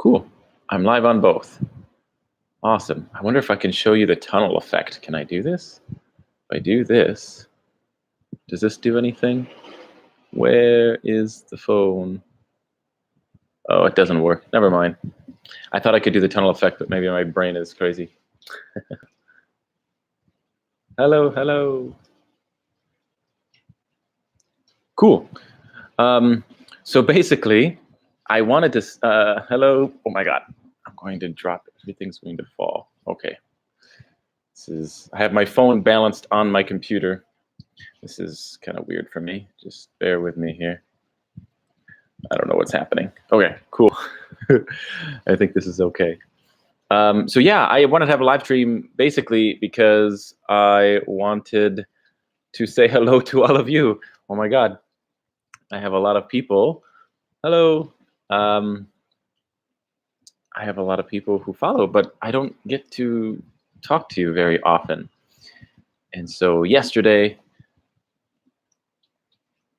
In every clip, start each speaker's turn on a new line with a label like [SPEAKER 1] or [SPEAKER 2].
[SPEAKER 1] Cool. I'm live on both. Awesome. I wonder if I can show you the tunnel effect. Can I do this? If I do this, does this do anything? Where is the phone? Oh, it doesn't work. Never mind. I thought I could do the tunnel effect, but maybe my brain is crazy. Hello, hello. Cool. So basically, I wanted to, hello, oh my God, I'm going to drop it. Everything's going to fall. Okay. I have my phone balanced on my computer. This is kind of weird for me. Just bear with me here. I don't know what's happening. Okay, cool. I think this is okay. So yeah, I wanted to have a live stream basically because I wanted to say hello to all of you. Oh my God, I have a lot of people. Hello. I have a lot of people who follow, but I don't get to talk to you very often. And so yesterday,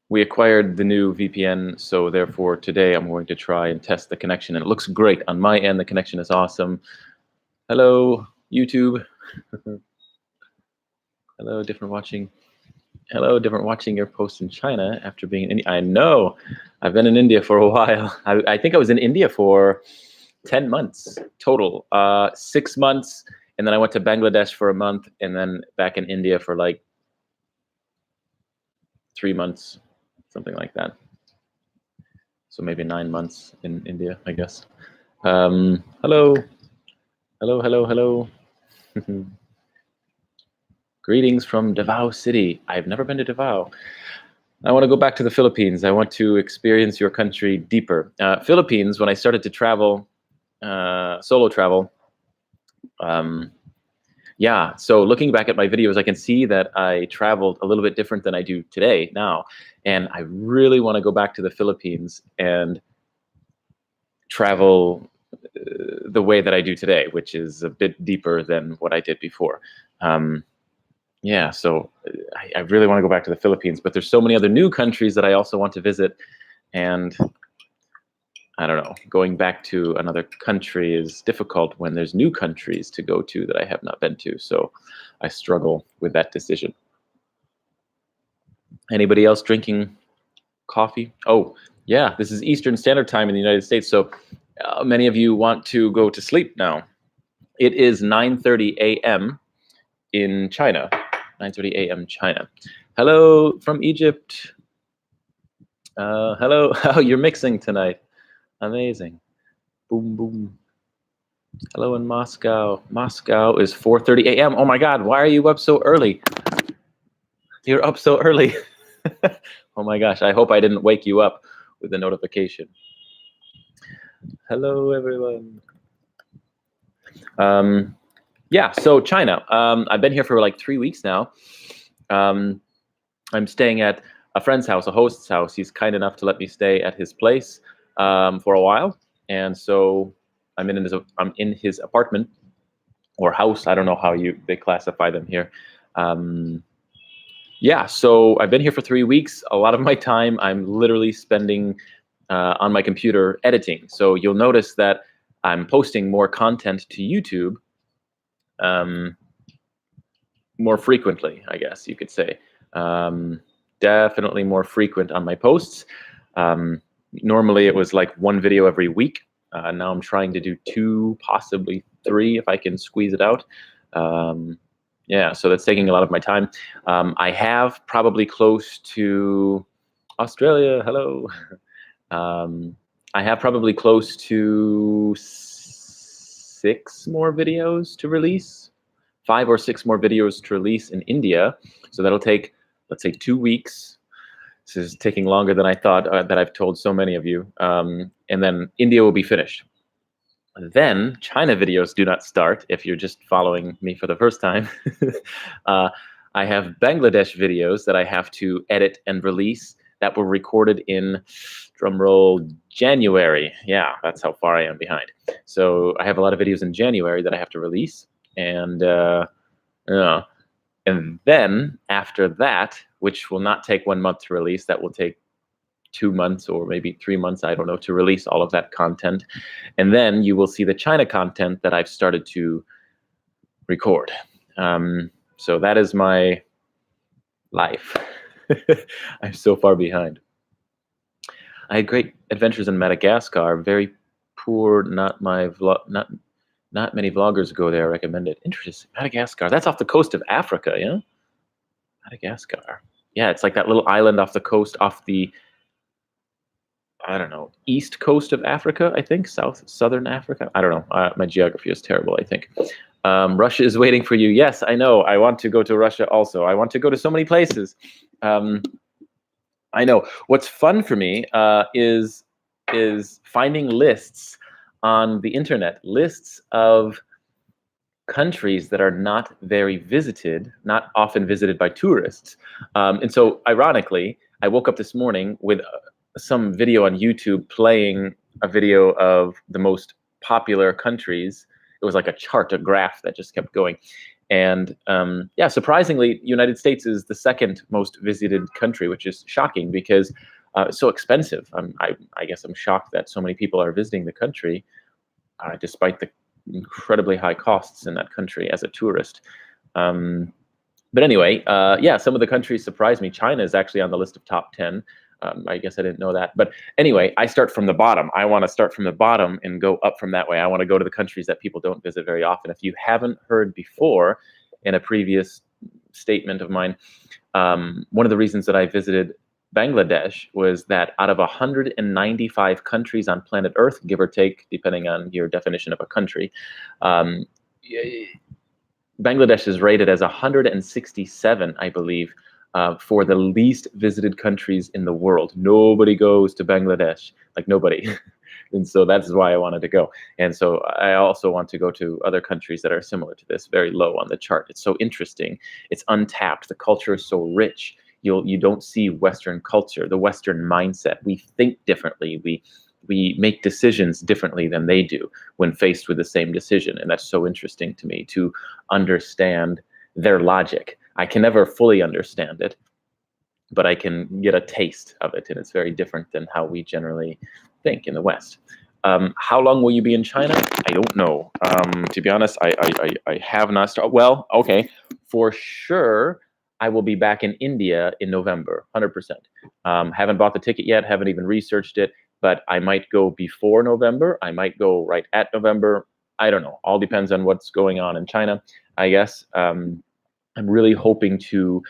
[SPEAKER 1] we acquired the new VPN, so therefore today I'm going to try and test the connection, and it looks great on my end. The connection is awesome. Hello, YouTube. Hello, different watching. Hello, different watching your post in China after being in India. I know, I've been in India for a while. I think I was in India for 10 months total, 6 months, and then I went to Bangladesh for a month, and then back in India for like 3 months, something like that. So maybe 9 months in India, I guess. Hello, hello, hello, hello. Greetings from Davao City. I've never been to Davao. I want to go back to the Philippines. I want to experience your country deeper. Philippines, when I started to travel, solo travel, yeah, so looking back at my videos, I can see that I traveled a little bit different than I do today now. And I really want to go back to the Philippines and travel the way that I do today, which is a bit deeper than what I did before. Yeah, so I really want to go back to the Philippines, but there's so many other new countries that I also want to visit. And I don't know, going back to another country is difficult when there's new countries to go to that I have not been to. So I struggle with that decision. Anybody else drinking coffee? Oh, yeah, this is Eastern Standard Time in the United States. So many of you want to go to sleep now. It is 9:30 a.m. in China. 9:30 a.m. China. Hello from Egypt. Hello. Oh, you're mixing tonight. Amazing. Boom, boom. Hello in Moscow. Moscow is 4:30 a.m. Oh my God, why are you up so early? You're up so early. Oh my gosh, I hope I didn't wake you up with a notification. Hello, everyone. Yeah, so China. I've been here for like 3 weeks now. I'm staying at a friend's house, a host's house. He's kind enough to let me stay at his place for a while. And so I'm in his apartment or house. I don't know how they classify them here. Yeah, so I've been here for 3 weeks. A lot of my time I'm literally spending on my computer editing. So you'll notice that I'm posting more content to YouTube more frequently, I guess you could say. Definitely more frequent on my posts. Normally it was like 1 video every week. Now I'm trying to do 2, possibly 3 if I can squeeze it out. Yeah, so that's taking a lot of my time. I have probably close to Australia. Hello. I have probably close to 6 more videos to release, 5 or 6 more videos to release in India. So that'll take, let's say, 2 weeks. This is taking longer than I thought, that I've told so many of you. And then India will be finished. Then China videos do not start if you're just following me for the first time. I have Bangladesh videos that I have to edit and release that were recorded in, drumroll, January. Yeah, that's how far I am behind. So I have a lot of videos in January that I have to release. And then after that, which will not take 1 month to release, that will take 2 months or maybe 3 months, I don't know, to release all of that content. And then you will see the China content that I've started to record. So that is my life. I'm so far behind. I had great adventures in Madagascar. Very poor, not many vloggers go there. I recommend it. Interesting. Madagascar. That's off the coast of Africa, yeah? Madagascar. Yeah, it's like that little island off the coast, off the, I don't know, east coast of Africa, I think. Southern Africa. I don't know. My geography is terrible, I think. Russia is waiting for you. Yes, I know. I want to go to Russia also. I want to go to so many places. I know. What's fun for me is finding lists on the internet, lists of countries that are not very visited, not often visited by tourists. And so, ironically, I woke up this morning with some video on YouTube playing a video of the most popular countries. It was like a chart, a graph that just kept going. And yeah, surprisingly, United States is the second most visited country, which is shocking because it's so expensive. I guess I'm shocked that so many people are visiting the country, despite the incredibly high costs in that country as a tourist. But anyway, yeah, some of the countries surprised me. China is actually on the list of top 10. I guess I didn't know that. But anyway, I start from the bottom. I want to start from the bottom and go up from that way. I want to go to the countries that people don't visit very often. If you haven't heard before in a previous statement of mine, one of the reasons that I visited Bangladesh was that out of 195 countries on planet Earth, give or take, depending on your definition of a country, Bangladesh is rated as 167, I believe, for the least visited countries in the world. Nobody goes to Bangladesh, like nobody. And so that's why I wanted to go. And so I also want to go to other countries that are similar to this, very low on the chart. It's so interesting. It's untapped. The culture is so rich. You don't see Western culture, the Western mindset. We think differently. We make decisions differently than they do when faced with the same decision. And that's so interesting to me, to understand their logic. I can never fully understand it, but I can get a taste of it. And it's very different than how we generally think in the West. How long will you be in China? I don't know. To be honest, I have not started. Well, okay, for sure, I will be back in India in November, 100%. Haven't bought the ticket yet, haven't even researched it, but I might go before November. I might go right at November. I don't know. All depends on what's going on in China, I guess. I'm really hoping to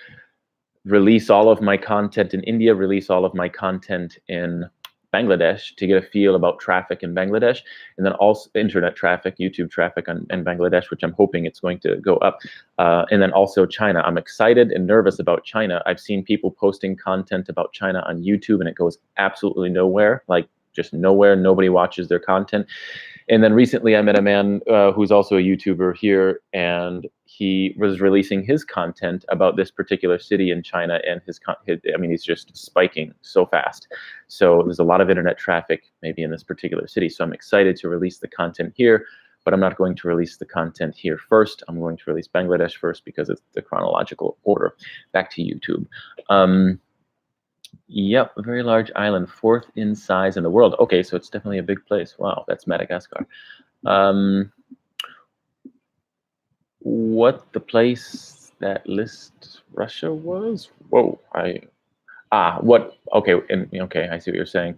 [SPEAKER 1] release all of my content in India, release all of my content in Bangladesh to get a feel about traffic in Bangladesh, and then also internet traffic, YouTube traffic in Bangladesh, which I'm hoping it's going to go up. And then also China. I'm excited and nervous about China. I've seen people posting content about China on YouTube and it goes absolutely nowhere, like just nowhere. Nobody watches their content. And then recently I met a man who's also a YouTuber here, and he was releasing his content about this particular city in China, and I mean, he's just spiking so fast. So there's a lot of internet traffic maybe in this particular city. So I'm excited to release the content here, but I'm not going to release the content here first. I'm going to release Bangladesh first because it's the chronological order. Back to YouTube. Yep, a very large island, 4th in size in the world. Okay, so it's definitely a big place. Wow, that's Madagascar. What the place that lists Russia was? Whoa, okay, okay, I see what you're saying.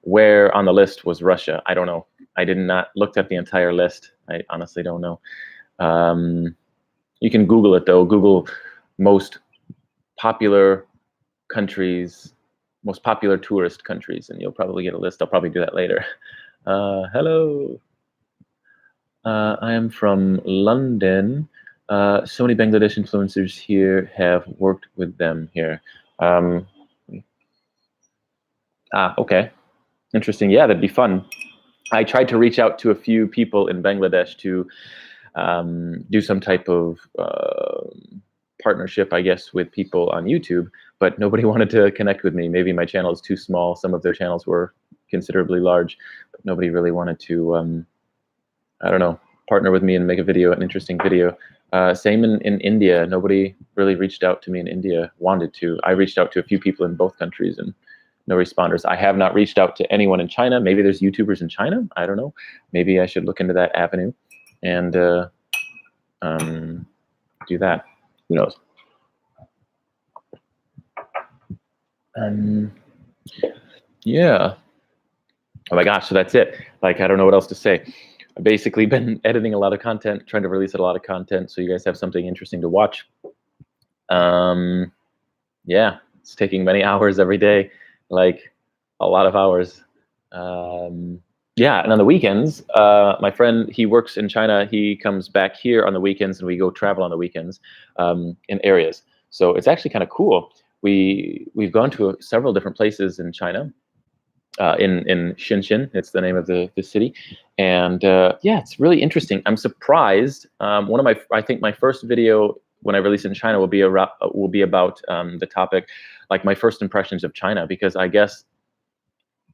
[SPEAKER 1] Where on the list was Russia? I don't know. I did not looked at the entire list. I honestly don't know. You can Google it though. Google most popular countries, most popular tourist countries, and you'll probably get a list. I'll probably do that later. Hello. I am from London. So many Bangladesh influencers here have worked with them here. Okay. Interesting. Yeah, that'd be fun. I tried to reach out to a few people in Bangladesh to do some type of partnership, I guess, with people on YouTube, but nobody wanted to connect with me. Maybe my channel is too small. Some of their channels were considerably large, but nobody really wanted to, I don't know, partner with me and make a video, an interesting video. Same in India. Nobody really reached out to me in India, wanted to. I reached out to a few people in both countries, and no responders. I have not reached out to anyone in China. Maybe there's YouTubers in China. I don't know. Maybe I should look into that avenue and do that. Who knows? Yeah. Oh my gosh, so that's it. Like, I don't know what else to say. I've basically been editing a lot of content, trying to release a lot of content so you guys have something interesting to watch. Yeah, it's taking many hours every day, like a lot of hours. Yeah, and on the weekends, my friend, he works in China. He comes back here on the weekends, and we go travel on the weekends in areas. So it's actually kind of cool. We've gone to several different places in China. In ShenZhen, it's the name of the city, and yeah, it's really interesting. I'm surprised. One of I think my first video when I release in China will be about the topic, like my first impressions of China, because I guess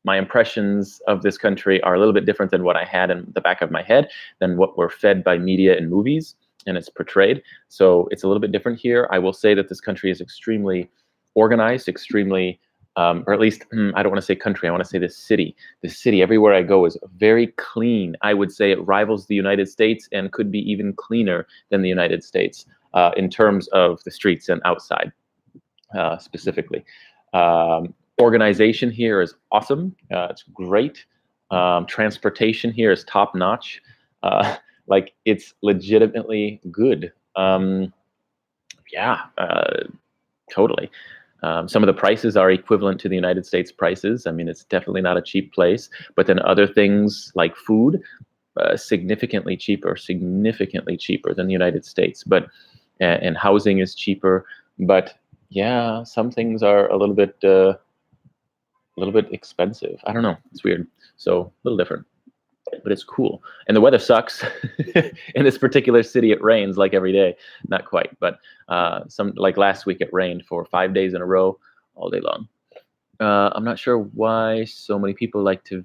[SPEAKER 1] my impressions of this country are a little bit different than what I had in the back of my head, than what we're fed by media and movies, and it's portrayed. So it's a little bit different here. I will say that this country is extremely organized, extremely or at least I don't want to say country, I want to say this city. This city, everywhere I go, is very clean. I would say it rivals the United States and could be even cleaner than the United States in terms of the streets and outside specifically. Organization here is awesome. It's great. Transportation here is top notch. Like, it's legitimately good. Yeah, totally. Some of the prices are equivalent to the United States prices. I mean, it's definitely not a cheap place. But then other things like food, significantly cheaper than the United States. But and housing is cheaper. But yeah, some things are a little bit expensive. I don't know. It's weird. So a little different. But it's cool. And the weather sucks. In this particular city, it rains like every day. Not quite, but like last week, it rained for 5 days in a row, all day long. I'm not sure why so many people like to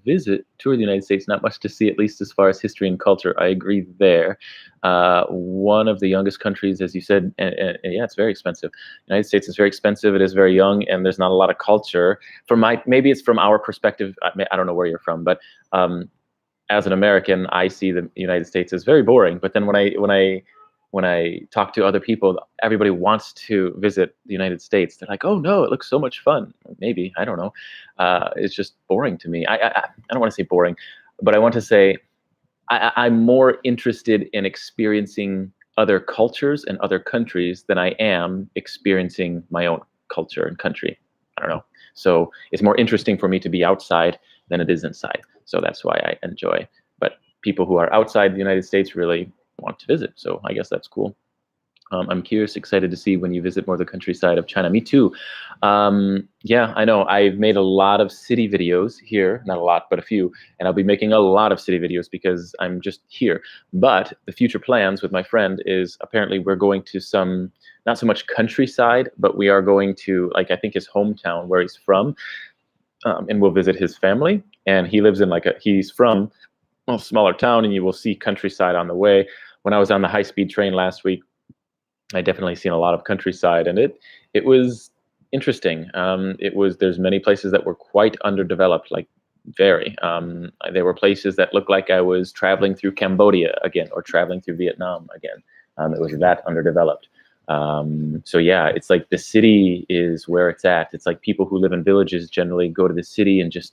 [SPEAKER 1] tour the United States. Not much to see, at least as far as history and culture. I agree there. One of the youngest countries, as you said, and yeah, it's very expensive. The United States is very expensive. It is very young, and there's not a lot of culture. Maybe it's from our perspective. I don't know where you're from, but as an American, I see the United States as very boring. But then when I talk to other people, everybody wants to visit the United States. They're like, "Oh no, it looks so much fun." Maybe, I don't know. It's just boring to me. I don't want to say boring, but I want to say I'm more interested in experiencing other cultures and other countries than I am experiencing my own culture and country. I don't know. So it's more interesting for me to be outside than it is inside. So that's why I enjoy. But people who are outside the United States really want to visit. So I guess that's cool. I'm curious, excited to see when you visit more of the countryside of China. Me too. Yeah, I know. I've made a lot of city videos here. Not a lot, but a few. And I'll be making a lot of city videos because I'm just here. But the future plans with my friend is apparently we're going to some, not so much countryside, but we are going to, like, I think his hometown where he's from. And we'll visit his family. And he lives in he's from a smaller town, and you will see countryside on the way. When I was on the high-speed train last week, I definitely seen a lot of countryside, and it was interesting. There's many places that were quite underdeveloped, like very. There were places that looked like I was traveling through Cambodia again, or traveling through Vietnam again. It was that underdeveloped. So yeah, it's like the city is where it's at. It's like people who live in villages generally go to the city and just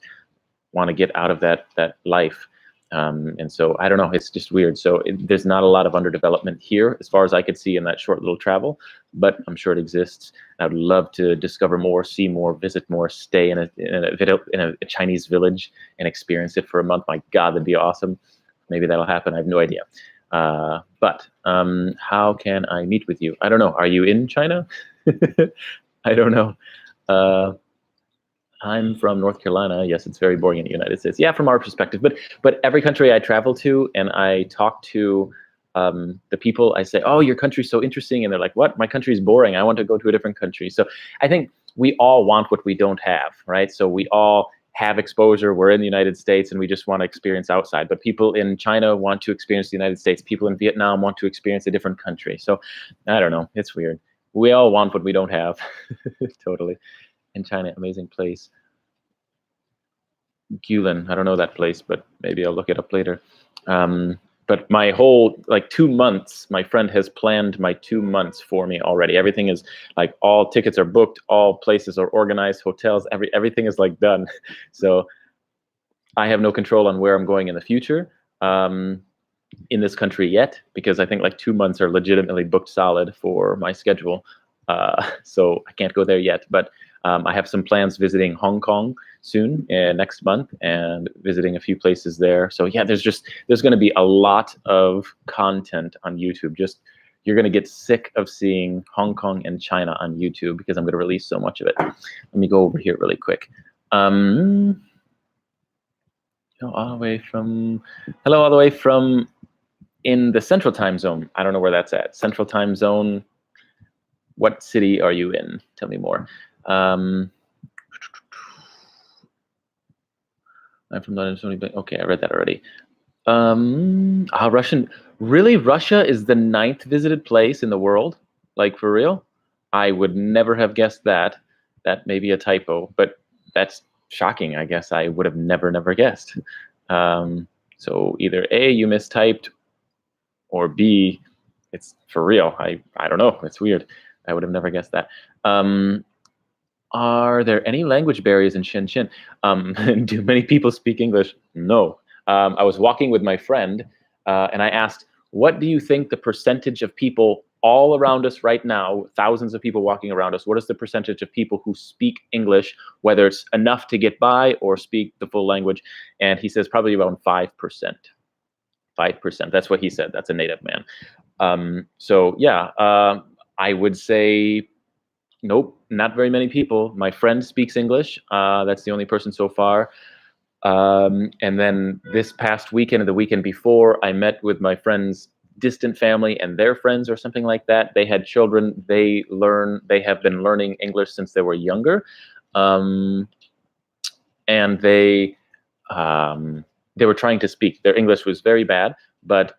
[SPEAKER 1] want to get out of that life. And so I don't know, it's just weird. So there's not a lot of underdevelopment here as far as I could see in that short little travel, but I'm sure it exists. I would love to discover more, see more, visit more, stay in a Chinese village and experience it for a month. My God, that'd be awesome. Maybe that'll happen. I have no idea. But how can I meet with you? I don't know. Are you in China? I don't know. I'm from North Carolina. Yes, it's very boring in the United States. Yeah, from our perspective. But every country I travel to and I talk to the people, I say, "Oh, your country's so interesting," and they're like, "What? My country's boring. I want to go to a different country." So I think we all want what we don't have, right? So we all have exposure. We're in the United States and we just want to experience outside. But people in China want to experience the United States. People in Vietnam want to experience a different country. So I don't know. It's weird. We all want what we don't have. Totally. In China, amazing place. Gulen. I don't know that place, but maybe I'll look it up later. But my whole, like, 2 months, my friend has planned my 2 months for me already. Everything is like, all tickets are booked, all places are organized, hotels, everything is like done. So I have no control on where I'm going in the future in this country yet, because I think like 2 months are legitimately booked solid for my schedule. So I can't go there yet, but I have some plans visiting Hong Kong soon, next month, and visiting a few places there. So yeah, there's going to be a lot of content on YouTube. Just, you're going to get sick of seeing Hong Kong and China on YouTube because I'm going to release so much of it. Let me go over here really quick. All the way from, hello, all the way from in the Central Time Zone. I don't know where that's at. Central Time Zone. What city are you in? Tell me more. I'm from London. Okay, I read that already. Russian. Really, Russia is the 9th visited place in the world? Like, for real? I would never have guessed that. That may be a typo, but that's shocking. I guess I would have never guessed. So either A, you mistyped, or B, it's for real. I don't know. It's weird. I would have never guessed that. Are there any language barriers in ShenZhen? Do many people speak English? No. I was walking with my friend, and I asked, what do you think the percentage of people all around us right now, thousands of people walking around us, what is the percentage of people who speak English, whether it's enough to get by or speak the full language? And he says probably around 5%. 5%. That's what he said. That's a native man. So yeah, I would say nope, not very many people. My friend speaks English. That's the only person so far. And then this past weekend and the weekend before, I met with my friend's distant family and their friends or something like that. They had children. They have been learning English since they were younger. And they were trying to speak. Their English was very bad, but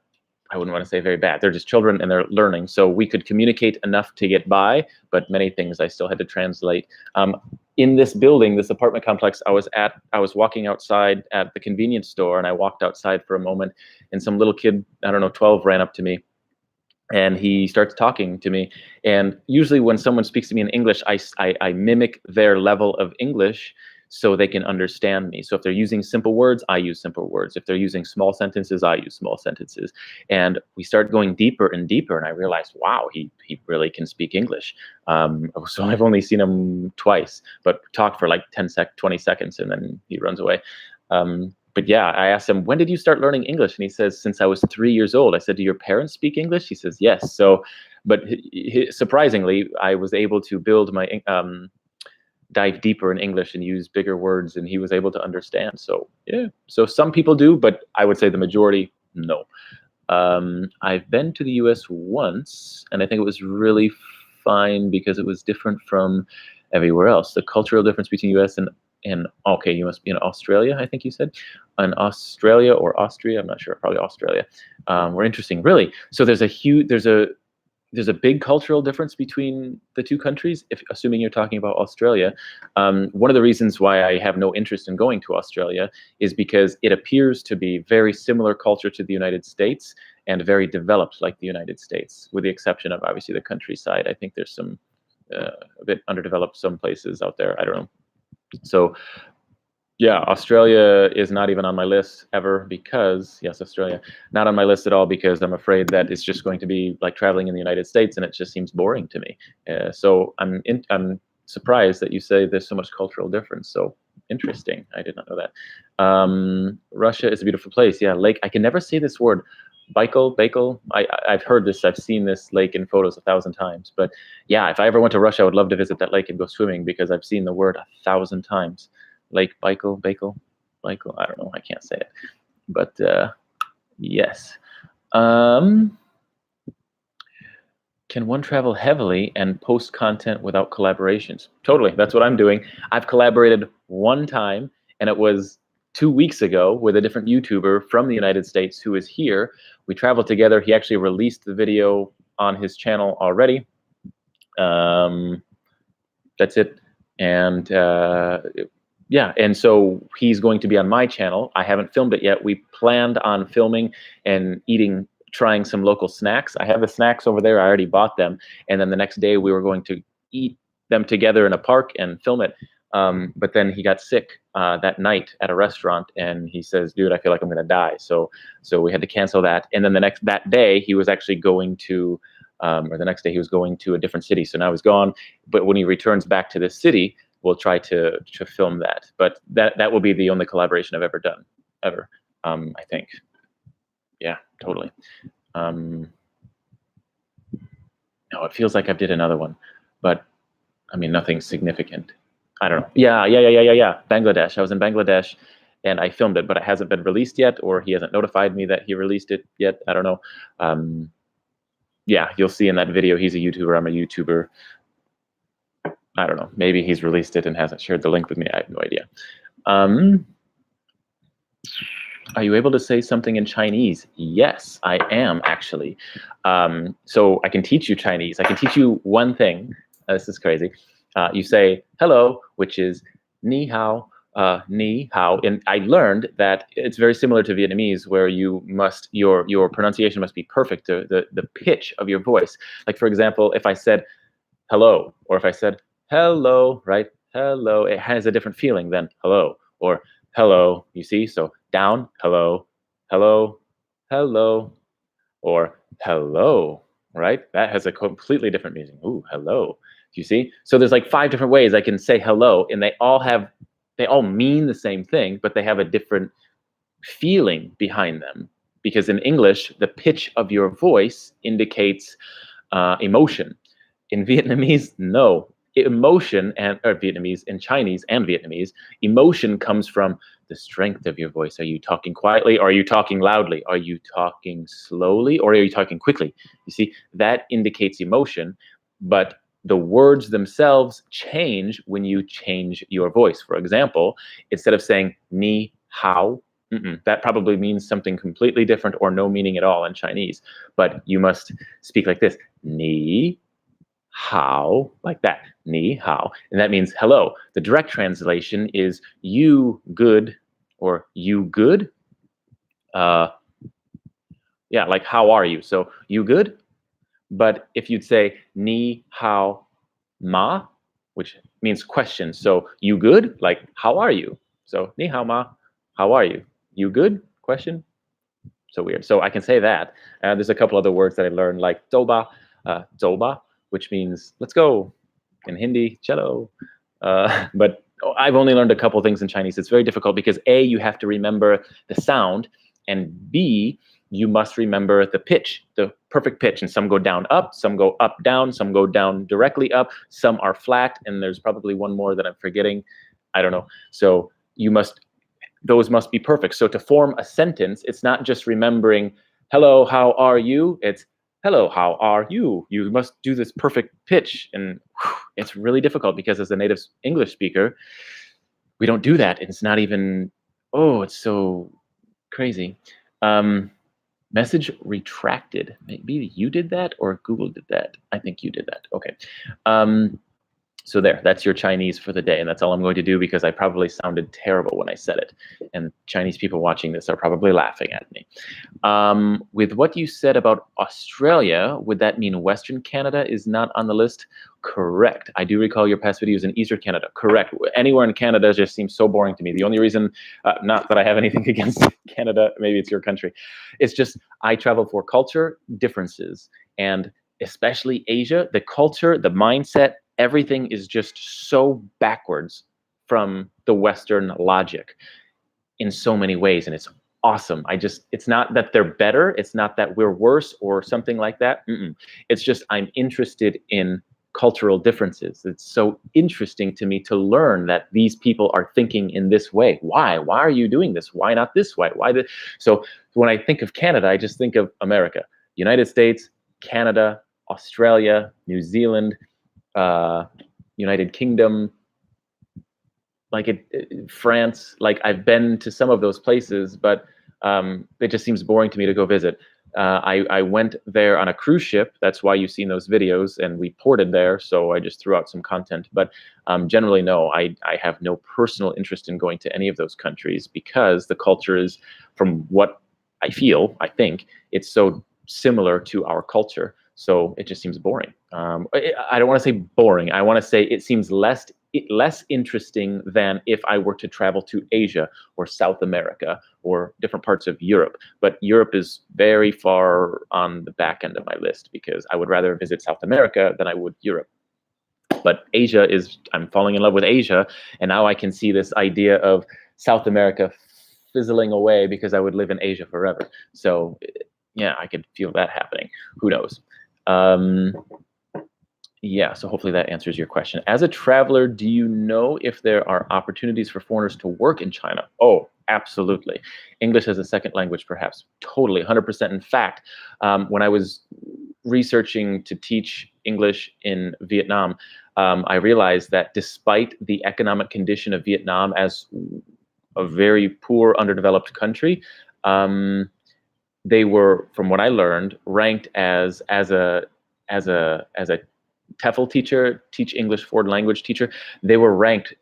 [SPEAKER 1] I wouldn't want to say very bad. They're just children and they're learning. So we could communicate enough to get by, but many things I still had to translate. In this building, this apartment complex I was walking outside at the convenience store, and I walked outside for a moment, and some little kid, I don't know, 12, ran up to me. And he starts talking to me. And usually when someone speaks to me in English, I mimic their level of English so they can understand me. So if they're using simple words, I use simple words. If they're using small sentences, I use small sentences. And we start going deeper and deeper, and I realized, wow, he really can speak English. So I've only seen him twice, but talk for like 20 seconds, and then he runs away. But yeah, I asked him, when did you start learning English? And he says, since I was 3 years old. I said, do your parents speak English? He says, yes. So, but surprisingly, I was able to build my dive deeper in English and use bigger words, and he was able to understand. So yeah, so some people do, but I would say the majority, no. I've been to the US once, and I think it was really fine because it was different from everywhere else. The cultural difference between US and okay, you must be in Australia, I think you said. In Australia or Austria, I'm not sure, probably Australia. Were interesting, really. So there's a big cultural difference between the two countries, assuming you're talking about Australia. One of the reasons why I have no interest in going to Australia is because it appears to be very similar culture to the United States and very developed like the United States, with the exception of obviously the countryside. I think there's some a bit underdeveloped some places out there. I don't know. So yeah, Australia is not even on my list ever because, yes, Australia, not on my list at all because I'm afraid that it's just going to be like traveling in the United States, and it just seems boring to me. So I'm surprised that you say there's so much cultural difference. So interesting. I did not know that. Russia is a beautiful place. Yeah, lake. I can never say this word. Baikal. I've heard this. I've seen this lake in photos 1,000 times. But yeah, if I ever went to Russia, I would love to visit that lake and go swimming because I've seen the word 1,000 times. Lake Baikal. I don't know. I can't say it. But yes. Can one travel heavily and post content without collaborations? Totally. That's what I'm doing. I've collaborated one time, and it was 2 weeks ago with a different YouTuber from the United States who is here. We traveled together. He actually released the video on his channel already. That's it. And yeah, and so he's going to be on my channel. I haven't filmed it yet. We planned on filming and eating, trying some local snacks. I have the snacks over there. I already bought them. And then the next day we were going to eat them together in a park and film it. But then he got sick that night at a restaurant, and he says, "Dude, I feel like I'm going to die." So we had to cancel that. And then that day he was actually going to, or the next day he was going to a different city. So now he's gone. But when he returns back to this city, we'll try to film that. But that will be the only collaboration I've ever done, ever. I think. Yeah, totally. No, it feels like I did another one, but I mean nothing significant. I don't know. Yeah. Bangladesh. I was in Bangladesh, and I filmed it, but it hasn't been released yet, or he hasn't notified me that he released it yet. I don't know. Yeah, you'll see in that video. He's a YouTuber. I'm a YouTuber. I don't know. Maybe he's released it and hasn't shared the link with me. I have no idea. Are you able to say something in Chinese? Yes, I am actually. So I can teach you Chinese. I can teach you one thing. This is crazy. You say hello, which is ni hao, ni hao. And I learned that it's very similar to Vietnamese, where you must, your pronunciation must be perfect, the pitch of your voice. Like, for example, if I said hello, or if I said hello, right? Hello, it has a different feeling than hello, or hello, you see? So down, hello, hello, hello, or hello, right? That has a completely different meaning. Ooh, hello, you see? So there's like 5 different ways I can say hello, and they all mean the same thing, but they have a different feeling behind them. Because in English, the pitch of your voice indicates emotion. In Vietnamese, no. Emotion, or Vietnamese, in Chinese and Vietnamese, emotion comes from the strength of your voice. Are you talking quietly, or are you talking loudly? Are you talking slowly, or are you talking quickly? You see, that indicates emotion, but the words themselves change when you change your voice. For example, instead of saying ni hao, that probably means something completely different or no meaning at all in Chinese. But you must speak like this: ni hao, like that, ni hao. And that means hello. The direct translation is you good, or you good. Yeah, like how are you? So you good? But if you'd say ni hao ma, which means question. So you good? Like how are you? So ni hao ma, how are you? You good? Question. So weird. So I can say that. There's a couple other words that I learned, like zoba, zoba, which means let's go. In Hindi, chalo. But I've only learned a couple things in Chinese. It's very difficult because A, you have to remember the sound, and B, you must remember the pitch, the perfect pitch. And some go down up, some go up down, some go down directly up, some are flat, and there's probably one more that I'm forgetting. I don't know. So those must be perfect. So to form a sentence, it's not just remembering, hello, how are you? It's, hello, how are you? You must do this perfect pitch. And it's really difficult because as a native English speaker, we don't do that. It's not even, oh, it's so crazy. Message retracted. Maybe you did that or Google did that. I think you did that. Okay. So that's your Chinese for the day, and that's all I'm going to do because I probably sounded terrible when I said it, and Chinese people watching this are probably laughing at me. With what you said about Australia, would that mean Western Canada is not on the list? Correct. I do recall your past videos in Eastern Canada. Correct. Anywhere in Canada just seems so boring to me. The only reason, not that I have anything against Canada, maybe it's your country, it's just I travel for culture differences, and especially Asia, the culture, the mindset, everything is just so backwards from the Western logic in so many ways, and it's awesome. It's not that they're better, it's not that we're worse or something like that. It's just I'm interested in cultural differences. It's so interesting to me to learn that these people are thinking in this way. Why are you doing this? Why not this way? So when I think of Canada, I just think of America, United States, Canada, Australia, New Zealand, United Kingdom, France. Like I've been to some of those places, but it just seems boring to me to go visit. I went there on a cruise ship. That's why you've seen those videos, and we ported there. So I just threw out some content. But generally, no, I have no personal interest in going to any of those countries because the culture is, from what I think it's so similar to our culture. So it just seems boring. I don't want to say boring. I want to say it seems less interesting than if I were to travel to Asia or South America or different parts of Europe. But Europe is very far on the back end of my list because I would rather visit South America than I would Europe. But Asia is, I'm falling in love with Asia, and now I can see this idea of South America fizzling away because I would live in Asia forever. So yeah, I could feel that happening. Who knows? Yeah, so hopefully that answers your question. As a traveler, do you know if there are opportunities for foreigners to work in China? Oh, absolutely. English as a second language, perhaps. Totally, 100%. In fact, when I was researching to teach English in Vietnam, I realized that despite the economic condition of Vietnam as a very poor, underdeveloped country, they were, from what I learned, ranked as a TEFL teacher, teach English foreign language teacher. They were ranked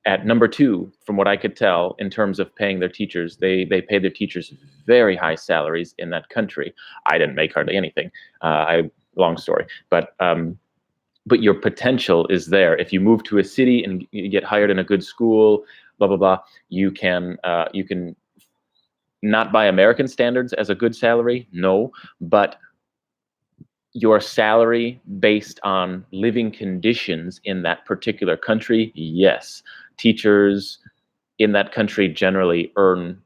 [SPEAKER 1] at #2, from what I could tell, in terms of paying their teachers. They paid their teachers very high salaries in that country. I didn't make hardly anything. Long story, but your potential is there. If you move to a city and you get hired in a good school, blah blah blah, you can not by American standards as a good salary, no, but your salary based on living conditions in that particular country, yes. Teachers in that country generally earn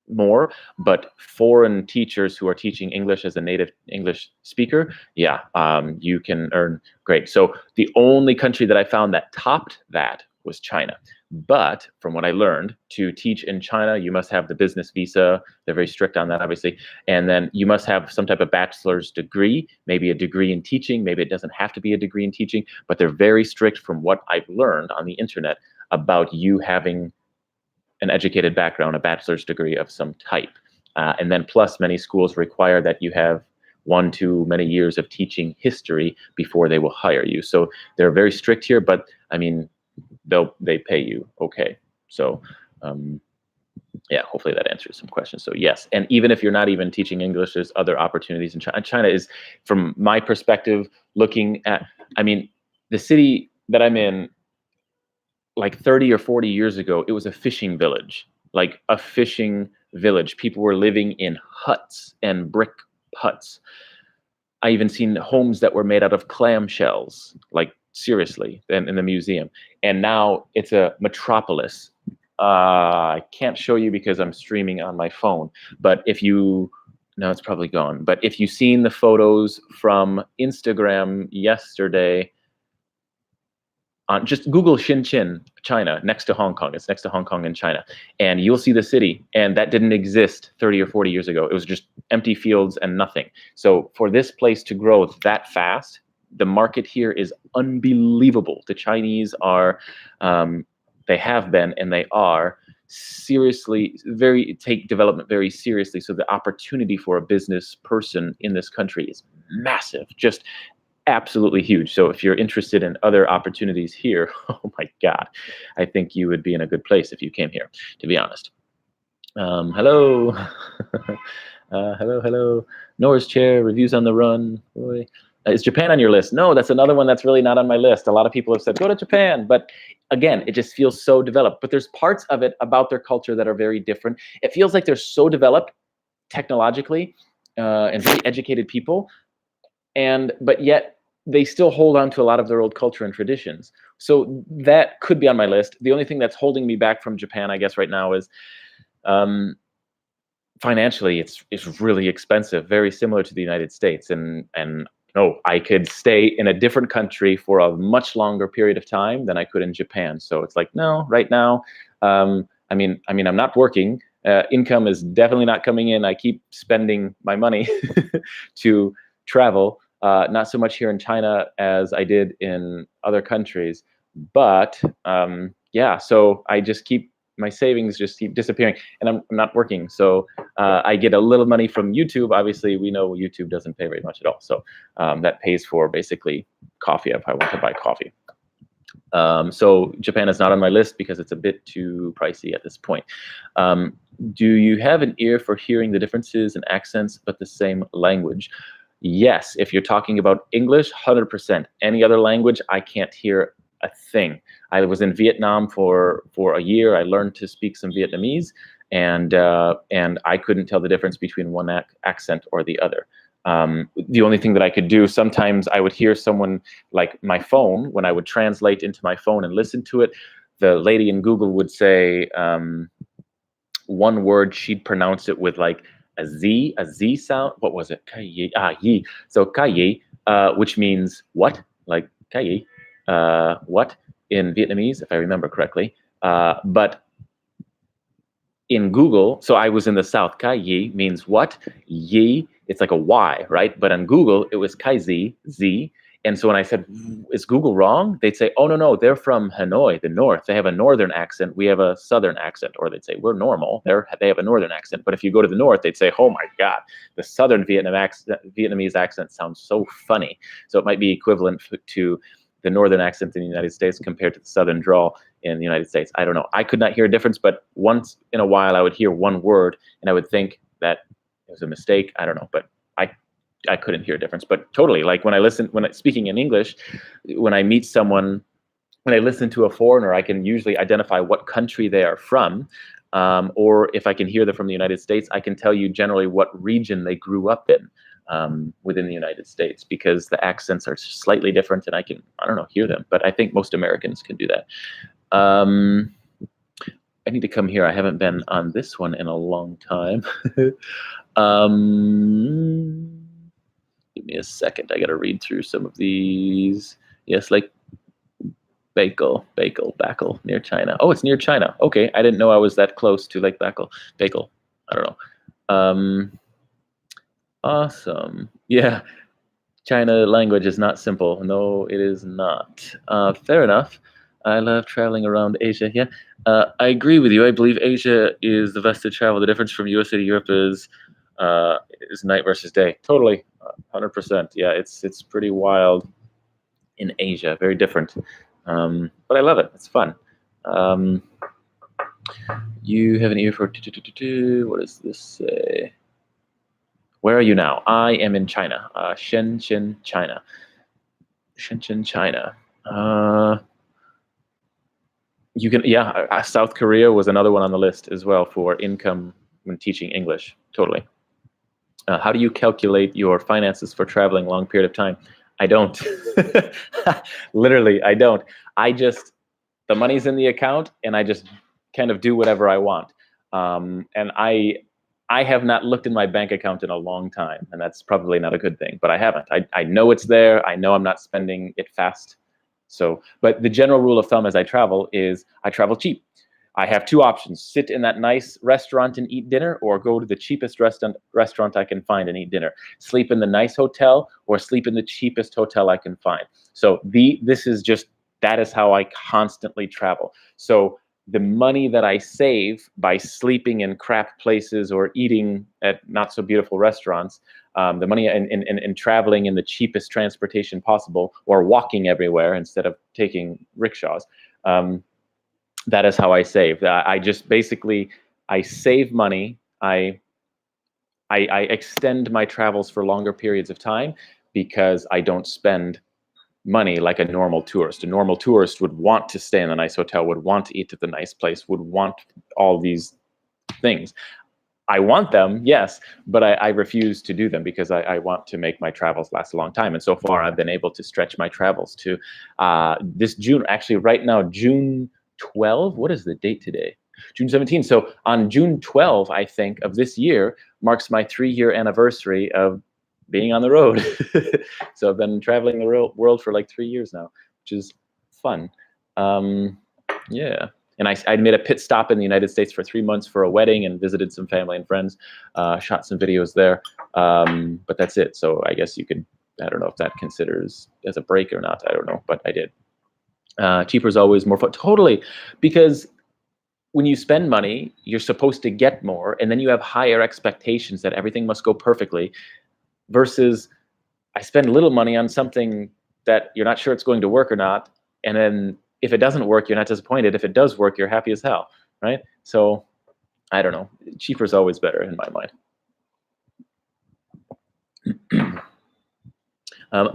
[SPEAKER 1] more, but foreign teachers who are teaching English as a native English speaker, yeah, you can earn great. So the only country that I found that topped that was China. But from what I learned, to teach in China, you must have the business visa. They're very strict on that, obviously. And then you must have some type of bachelor's degree, maybe a degree in teaching. Maybe it doesn't have to be a degree in teaching, but they're very strict from what I've learned on the internet about you having an educated background, a bachelor's degree of some type. And then plus many schools require that you have 1 to many years of teaching history before they will hire you. So they're very strict here, but I mean, they pay you okay. So yeah, hopefully that answers some questions. So yes, and even if you're not even teaching English, there's other opportunities in China. China is, from my perspective, looking at, I mean, the city that I'm in, like 30 or 40 years ago, it was a fishing village, like a fishing village. People were living in huts and brick huts. I even seen homes that were made out of clam shells, like seriously, in the museum. And now it's a metropolis. I can't show you because I'm streaming on my phone, but if you, no, it's probably gone. But if you've seen the photos from Instagram yesterday, just Google ShenZhen, China, next to Hong Kong. It's next to Hong Kong and China. And you'll see the city. And that didn't exist 30 or 40 years ago. It was just empty fields and nothing. So for this place to grow that fast, the market here is unbelievable. The Chinese are, they have been and they are seriously, take development very seriously. So the opportunity for a business person in this country is massive. Just absolutely huge. So if you're interested in other opportunities here, oh my God, I think you would be in a good place if you came here, to be honest. Hello. Hello. Norris Chair, reviews on the run. Boy. Is Japan on your list? No, that's another one that's really not on my list. A lot of people have said, go to Japan. But again, it just feels so developed. But there's parts of it about their culture that are very different. It feels like they're so developed technologically and very educated people. But yet they still hold on to a lot of their old culture and traditions. So that could be on my list. The only thing that's holding me back from Japan, I guess, right now is financially, it's really expensive, very similar to the United States. And no, I could stay in a different country for a much longer period of time than I could in Japan. So it's like, no, right now, I mean, I'm not working. Income is definitely not coming in. I keep spending my money to travel. Not so much here in China as I did in other countries. But yeah, so I just keep my savings just keep disappearing, and I'm not working. So I get a little money from YouTube. Obviously, we know YouTube doesn't pay very much at all. So that pays for basically coffee if I want to buy coffee. So Japan is not on my list because it's a bit too pricey at this point. Do you have an ear for hearing the differences in accents but the same language? Yes, if you're talking about English, 100%. Any other language, I can't hear a thing. I was in Vietnam for a year. I learned to speak some Vietnamese, and I couldn't tell the difference between one accent or the other. The only thing that I could do, sometimes I would hear someone, like my phone, when I would translate into my phone and listen to it, the lady in Google would say one word, she'd pronounce it with like a Z sound. What was it? Yi. Yi. So yi, which means what? Like yi, what in Vietnamese, if I remember correctly. But in Google, so I was in the South. Yi means what? Yi, it's like a Y, right? But on Google, it was Z. And so when I said, is Google wrong? They'd say, oh, no, they're from Hanoi, the north. They have a northern accent. We have a southern accent. Or they'd say, we're normal. They have a northern accent. But if you go to the north, they'd say, oh, my God, the southern Vietnamese accent sounds so funny. So it might be equivalent to the northern accent in the United States compared to the southern drawl in the United States. I don't know. I could not hear a difference, but once in a while I would hear one word and I would think that it was a mistake. I don't know, but I couldn't hear a difference. But totally, like when speaking in English, when I meet someone, when I listen to a foreigner, I can usually identify what country they are from. Or if I can hear them from the United States, I can tell you generally what region they grew up in within the United States, because the accents are slightly different and I don't know, hear them. But I think most Americans can do that. I need to come here. I haven't been on this one in a long time. Give me a second. I got to read through some of these. Yes, like Bakel, near China. Oh, it's near China. Okay, I didn't know I was that close to Lake Bakel. I don't know. Awesome. Yeah, China language is not simple. No, it is not. Fair enough. I love traveling around Asia. Yeah, I agree with you. I believe Asia is the best to travel. The difference from USA to Europe is night versus day. Totally, 100%. Yeah, it's pretty wild in Asia. Very different. But I love it. It's fun. You have an ear for what does this say? Where are you now? I am in China. ShenZhen, China. ShenZhen, China. You can, yeah. South Korea was another one on the list as well for income when teaching English. Totally. How do you calculate your finances for traveling a long period of time? I don't. Literally, I don't. The money's in the account, and I just kind of do whatever I want. And I have not looked in my bank account in a long time, and that's probably not a good thing, but I haven't. I know it's there. I know I'm not spending it fast. So, but the general rule of thumb as I travel is I travel cheap. I have two options: sit in that nice restaurant and eat dinner, or go to the cheapest restaurant I can find and eat dinner. Sleep in the nice hotel, or sleep in the cheapest hotel I can find. So that is how I constantly travel. So the money that I save by sleeping in crap places or eating at not so beautiful restaurants, the money in traveling in the cheapest transportation possible, or walking everywhere instead of taking rickshaws, that is how I save. I just basically, I save money. I extend my travels for longer periods of time because I don't spend money like a normal tourist. A normal tourist would want to stay in a nice hotel, would want to eat at the nice place, would want all these things. I want them, yes, but I refuse to do them because I want to make my travels last a long time. And so far, I've been able to stretch my travels to this June. Actually, right now, June 12. What is the date today? June 17. So on June 12, I think, of this year marks my 3-year anniversary of being on the road. So I've been traveling the world for like 3 years now, which is fun. Yeah. And I made a pit stop in the United States for 3 months for a wedding and visited some family and friends, shot some videos there. But that's it. So I guess you could, I don't know if that considers as a break or not. I don't know, but I did. Cheaper is always more fun. Totally. Because when you spend money, you're supposed to get more, and then you have higher expectations that everything must go perfectly, versus I spend little money on something that you're not sure it's going to work or not, and then if it doesn't work, you're not disappointed. If it does work, you're happy as hell, right? So I don't know. Cheaper is always better in my mind.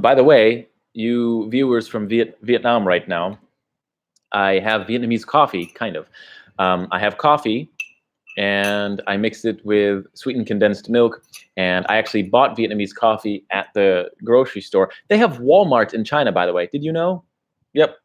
[SPEAKER 1] By the way, you viewers from Vietnam right now, I have Vietnamese coffee, kind of. I have coffee, and I mixed it with sweetened condensed milk, and I actually bought Vietnamese coffee at the grocery store. They have Walmart in China, by the way. Did you know? Yep,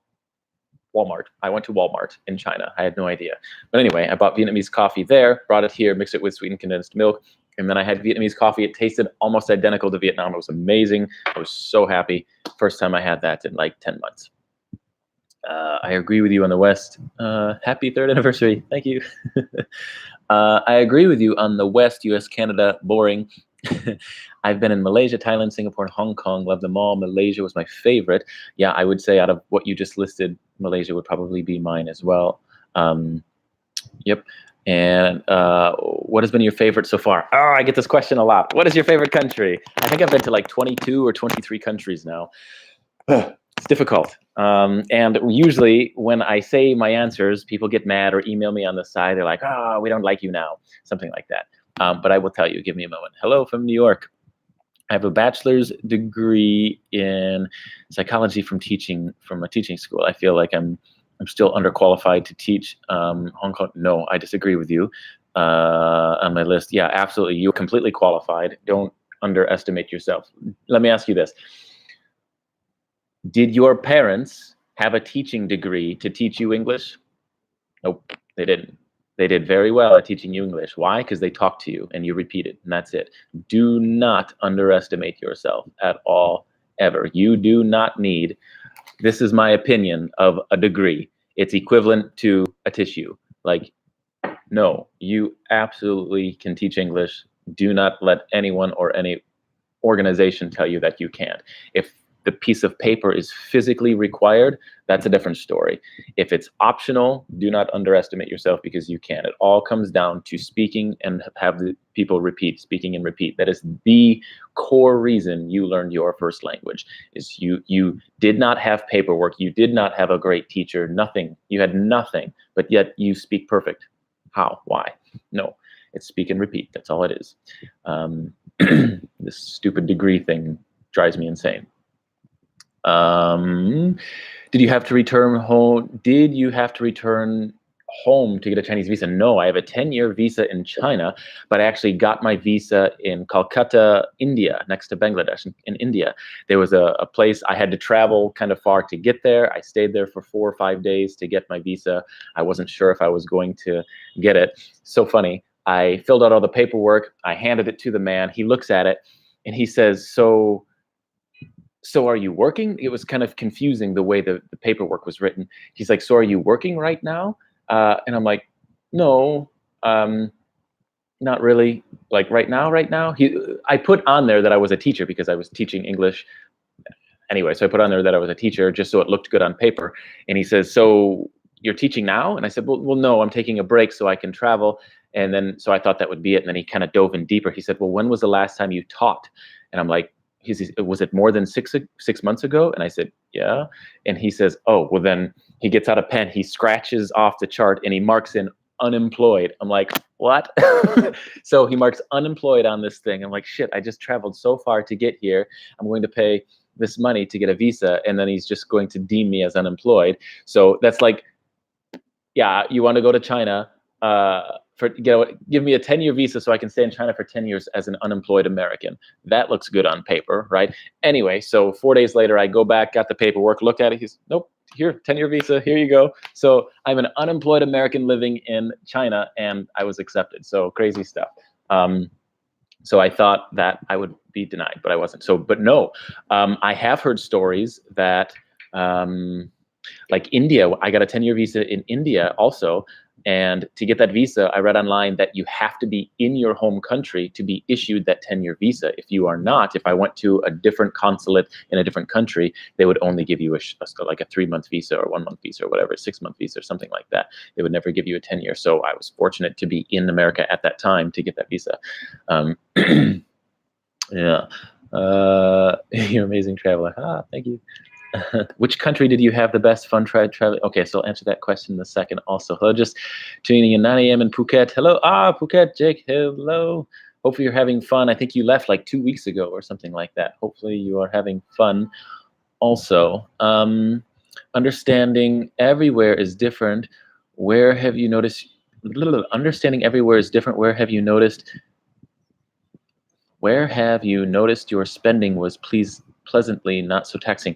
[SPEAKER 1] Walmart. I went to Walmart in China. I had no idea. But anyway, I bought Vietnamese coffee there, brought it here, mixed it with sweetened condensed milk, and then I had Vietnamese coffee. It tasted almost identical to Vietnam. It was amazing. I was so happy. First time I had that in like 10 months. I agree with you on the West. Happy 3rd anniversary. Thank you. I agree with you on the West, US, Canada, boring. I've been in Malaysia, Thailand, Singapore, and Hong Kong. Love them all. Malaysia was my favorite. Yeah, I would say out of what you just listed, Malaysia would probably be mine as well. Yep. And what has been your favorite so far? Oh, I get this question a lot. What is your favorite country? I think I've been to like 22 or 23 countries now. It's difficult. And usually when I say my answers, people get mad or email me on the side. They're like, oh, we don't like you now, something like that. But I will tell you, give me a moment. Hello from New York. I have a bachelor's degree in psychology from a teaching school. I feel like I'm still underqualified to teach Hong Kong. No, I disagree with you on my list. Yeah, absolutely. You're completely qualified. Don't underestimate yourself. Let me ask you this. Did your parents have a teaching degree to teach you English? Nope, they didn't. They did very well at teaching you English. Why? Because they talked to you and you repeated, and that's it. Do not underestimate yourself at all, ever. You do not need, this is my opinion of a degree. It's equivalent to a tissue. Like, no, you absolutely can teach English. Do not let anyone or any organization tell you that you can't. If the piece of paper is physically required, that's a different story. If it's optional, do not underestimate yourself, because you can. It all comes down to speaking and have the people repeat, speaking and repeat. That is the core reason you learned your first language, is you did not have paperwork, you did not have a great teacher, nothing. You had nothing, but yet you speak perfect. How? Why? No, it's speak and repeat. That's all it is. This stupid degree thing drives me insane. Did you have to return home? Did you have to return home to get a Chinese visa? No, I have a 10-year visa in China, but I actually got my visa in Calcutta, India, next to Bangladesh in India. There was a place I had to travel kind of far to get there. I stayed there for 4 or 5 days to get my visa. I wasn't sure if I was going to get it. So funny. I filled out all the paperwork. I handed it to the man. He looks at it and he says, so are you working? It was kind of confusing the way the paperwork was written. He's like, so are you working right now? And I'm like, no, not really. Like right now. I put on there that I was a teacher because I was teaching English. Anyway, so I put on there that I was a teacher just so it looked good on paper. And he says, so you're teaching now? And I said, well, no, I'm taking a break so I can travel. And then, so I thought that would be it. And then he kind of dove in deeper. He said, well, when was the last time you taught? And I'm like, was it more than six months ago? And I said, yeah. And he says, oh, well, then he gets out a pen, he scratches off the chart and he marks in unemployed. I'm like, what? So he marks unemployed on this thing. I'm like, shit, I just traveled so far to get here. I'm going to pay this money to get a visa. And then he's just going to deem me as unemployed. So that's like, yeah, you want to go to China, give me a 10-year visa so I can stay in China for 10 years as an unemployed American. That looks good on paper, right? Anyway, so 4 days later, I go back, got the paperwork, looked at it. He's, nope, here, 10-year visa, here you go. So I'm an unemployed American living in China, and I was accepted. So crazy stuff. So I thought that I would be denied, but I wasn't. So, but no, I have heard stories that, like India, I got a 10-year visa in India also, And to get that visa, I read online that you have to be in your home country to be issued that 10-year visa. If you are not, if I went to a different consulate in a different country, they would only give you like a 3-month visa or 1-month visa or whatever, 6-month visa or something like that. They would never give you a 10-year. So I was fortunate to be in America at that time to get that visa. Yeah. You're an amazing traveler. Thank you. Which country did you have the best fun traveling? Okay, so I'll answer that question in a second also. Hello, just tuning in 9 a.m. in Phuket. Hello, Phuket, Jake, hello. Hopefully you're having fun. I think you left like 2 weeks ago or something like that. Hopefully you are having fun also. Understanding everywhere is different. Where have you noticed? Understanding everywhere is different. Where have you noticed your spending was pleasantly not so taxing?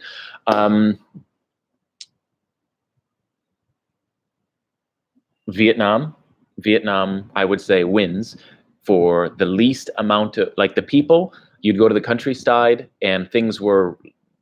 [SPEAKER 1] Vietnam, I would say wins for the least amount of, like, the people. You'd go to the countryside and things were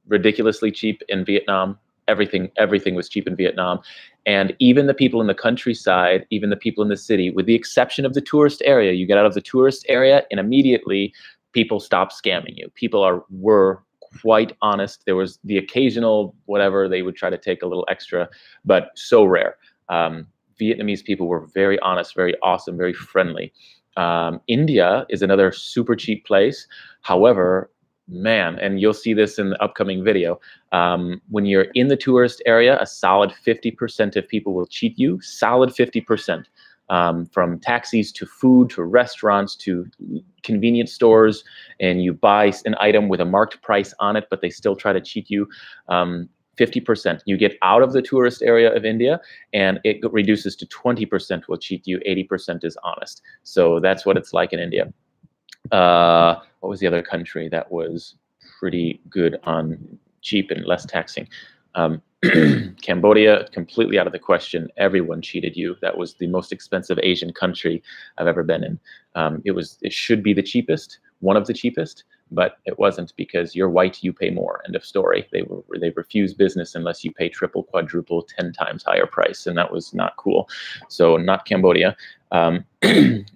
[SPEAKER 1] ridiculously cheap in Vietnam. Everything was cheap in Vietnam. And even the people in the countryside, even the people in the city, with the exception of the tourist area, you get out of the tourist area and immediately people stop scamming you. People were quite honest. There was the occasional whatever, they would try to take a little extra, but so rare. Vietnamese people were very honest, very awesome, very friendly. India is another super cheap place. However, man, and you'll see this in the upcoming video, when you're in the tourist area, a solid 50% of people will cheat you, solid 50%. From taxis to food to restaurants to convenience stores, and you buy an item with a marked price on it, but they still try to cheat you. 50%. You get out of the tourist area of India and it reduces to 20% will cheat you, 80% is honest. So that's what it's like in India. What was the other country that was pretty good on cheap and less taxing? Cambodia, completely out of the question. Everyone cheated you. That was the most expensive Asian country I've ever been in. It should be the cheapest, one of the cheapest, but it wasn't, because you're white, you pay more. End of story. They refuse business unless you pay triple, quadruple, 10 times higher price, and that was not cool. So not Cambodia.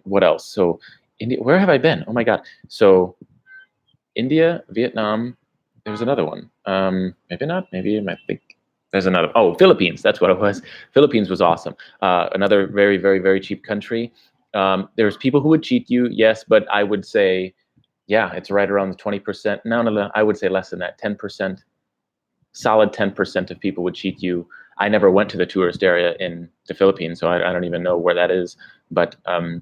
[SPEAKER 1] What else? So India. Where have I been? Oh my God. So India, Vietnam. There's another one. Maybe not. Maybe I think. There's another. Oh, Philippines. That's what it was. Philippines was awesome. Another very, very, very cheap country. There's people who would cheat you, yes, but I would say, yeah, it's right around the 20%. No, I would say less than that. 10%. Solid 10% of people would cheat you. I never went to the tourist area in the Philippines, so I don't even know where that is. But I'd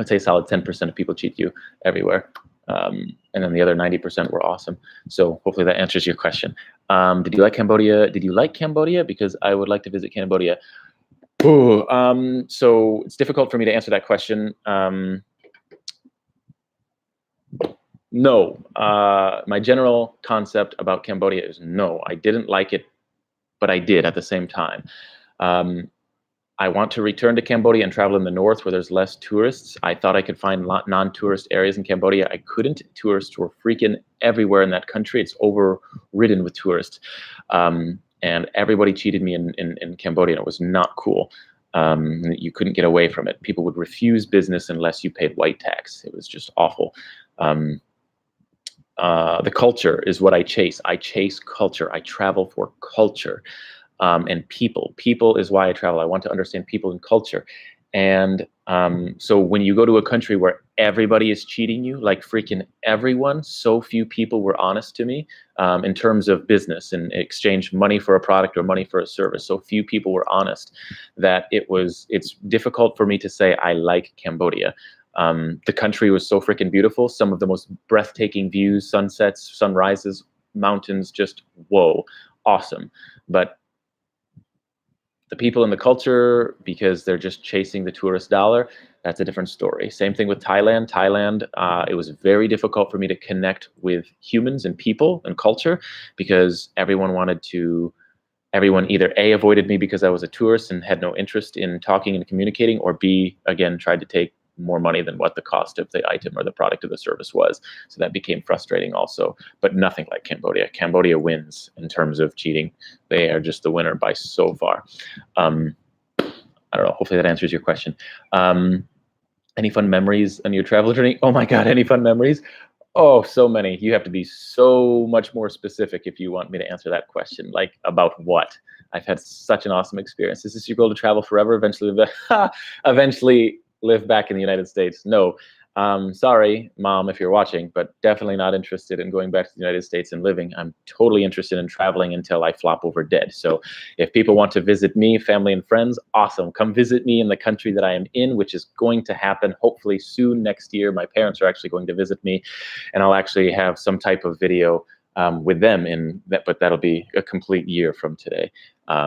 [SPEAKER 1] say solid 10% of people cheat you everywhere. And then the other 90% were awesome. So hopefully that answers your question. Did you like Cambodia? Did you like Cambodia? Because I would like to visit Cambodia. Ooh, so it's difficult for me to answer that question. No. My general concept about Cambodia is no. I didn't like it, but I did at the same time. I want to return to Cambodia and travel in the north where there's less tourists. I thought I could find non-tourist areas in Cambodia. I couldn't. Tourists were freaking everywhere in that country. It's overridden with tourists. And everybody cheated me in Cambodia. And it was not cool. You couldn't get away from it. People would refuse business unless you paid white tax. It was just awful. The culture is what I chase. I chase culture. I travel for culture. And people. People is why I travel. I want to understand people and culture. And so when you go to a country where everybody is cheating you, like freaking everyone, so few people were honest to me in terms of business and exchange money for a product or money for a service. So few people were honest that it's difficult for me to say I like Cambodia. The country was so freaking beautiful. Some of the most breathtaking views, sunsets, sunrises, mountains, just whoa, awesome. But the people in the culture, because they're just chasing the tourist dollar, that's a different story. Same thing with Thailand. Thailand, it was very difficult for me to connect with humans and people and culture because everyone either A, avoided me because I was a tourist and had no interest in talking and communicating, or B, again, tried to take more money than what the cost of the item or the product or the service was. So that became frustrating also, but nothing like Cambodia. Cambodia wins in terms of cheating. They are just the winner by so far. I don't know. Hopefully that answers your question. Any fun memories on your travel journey? Oh my God, any fun memories? Oh, so many. You have to be so much more specific if you want me to answer that question. Like, about what? I've had such an awesome experience. Is this your goal to travel forever? Eventually live back in the United States? No. Sorry, Mom, if you're watching, but definitely not interested in going back to the United States and living. I'm totally interested in traveling until I flop over dead. So if people want to visit me, family and friends, awesome. Come visit me in the country that I am in, which is going to happen hopefully soon next year. My parents are actually going to visit me, and I'll actually have some type of video with them in that, but that'll be a complete year from today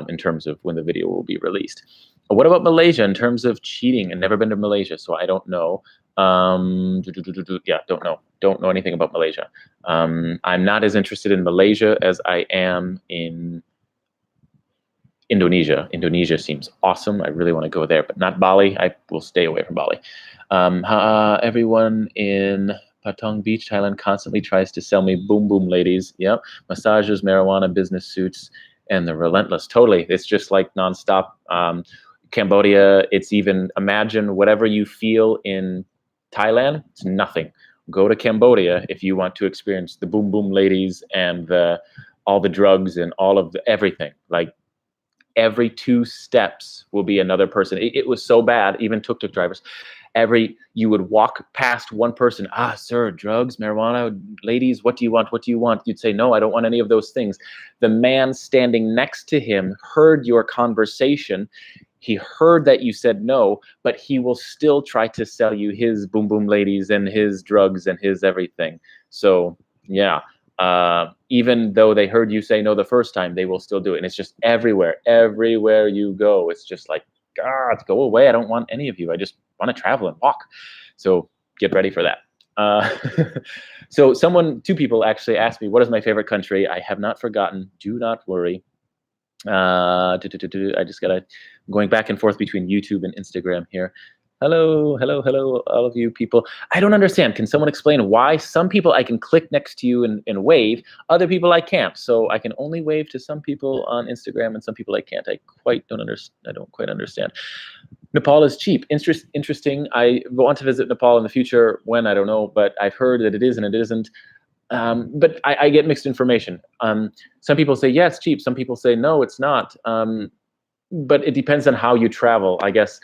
[SPEAKER 1] in terms of when the video will be released. What about Malaysia in terms of cheating? I've never been to Malaysia, so I don't know. Yeah, don't know anything about Malaysia. I'm not as interested in Malaysia as I am in Indonesia. Indonesia seems awesome. I really want to go there, but not Bali. I will stay away from Bali. Everyone in Patong Beach, Thailand constantly tries to sell me boom boom ladies. Yep, massages, marijuana, business suits, and the relentless. Totally, it's just like nonstop. Cambodia, it's even, imagine whatever you feel in Thailand, it's nothing. Go to Cambodia if you want to experience the boom boom ladies and all the drugs and all of the everything. Like, every 2 steps will be another person. It was so bad, even tuk-tuk drivers. You would walk past one person, sir, drugs, marijuana, ladies, what do you want? What do you want? You'd say, no, I don't want any of those things. The man standing next to him heard your conversation. He heard that you said no, but he will still try to sell you his boom boom ladies and his drugs and his everything. So yeah, even though they heard you say no the first time, they will still do it. And it's just everywhere you go. It's just like, God, go away. I don't want any of you. I just want to travel and walk. So get ready for that. So 2 people actually asked me, what is my favorite country? I have not forgotten. Do not worry. I just gotta, going back and forth between YouTube and Instagram here. Hello, all of you people. I don't understand. Can someone explain why some people I can click next to you and wave, other people I can't? So I can only wave to some people on Instagram and some people I can't. I don't quite understand. Nepal is cheap. Interesting. I want to visit Nepal in the future. When, I don't know, but I've heard that it is and it isn't. But I get mixed information. Some people say, yeah, it's cheap. Some people say, no, it's not. But it depends on how you travel. I guess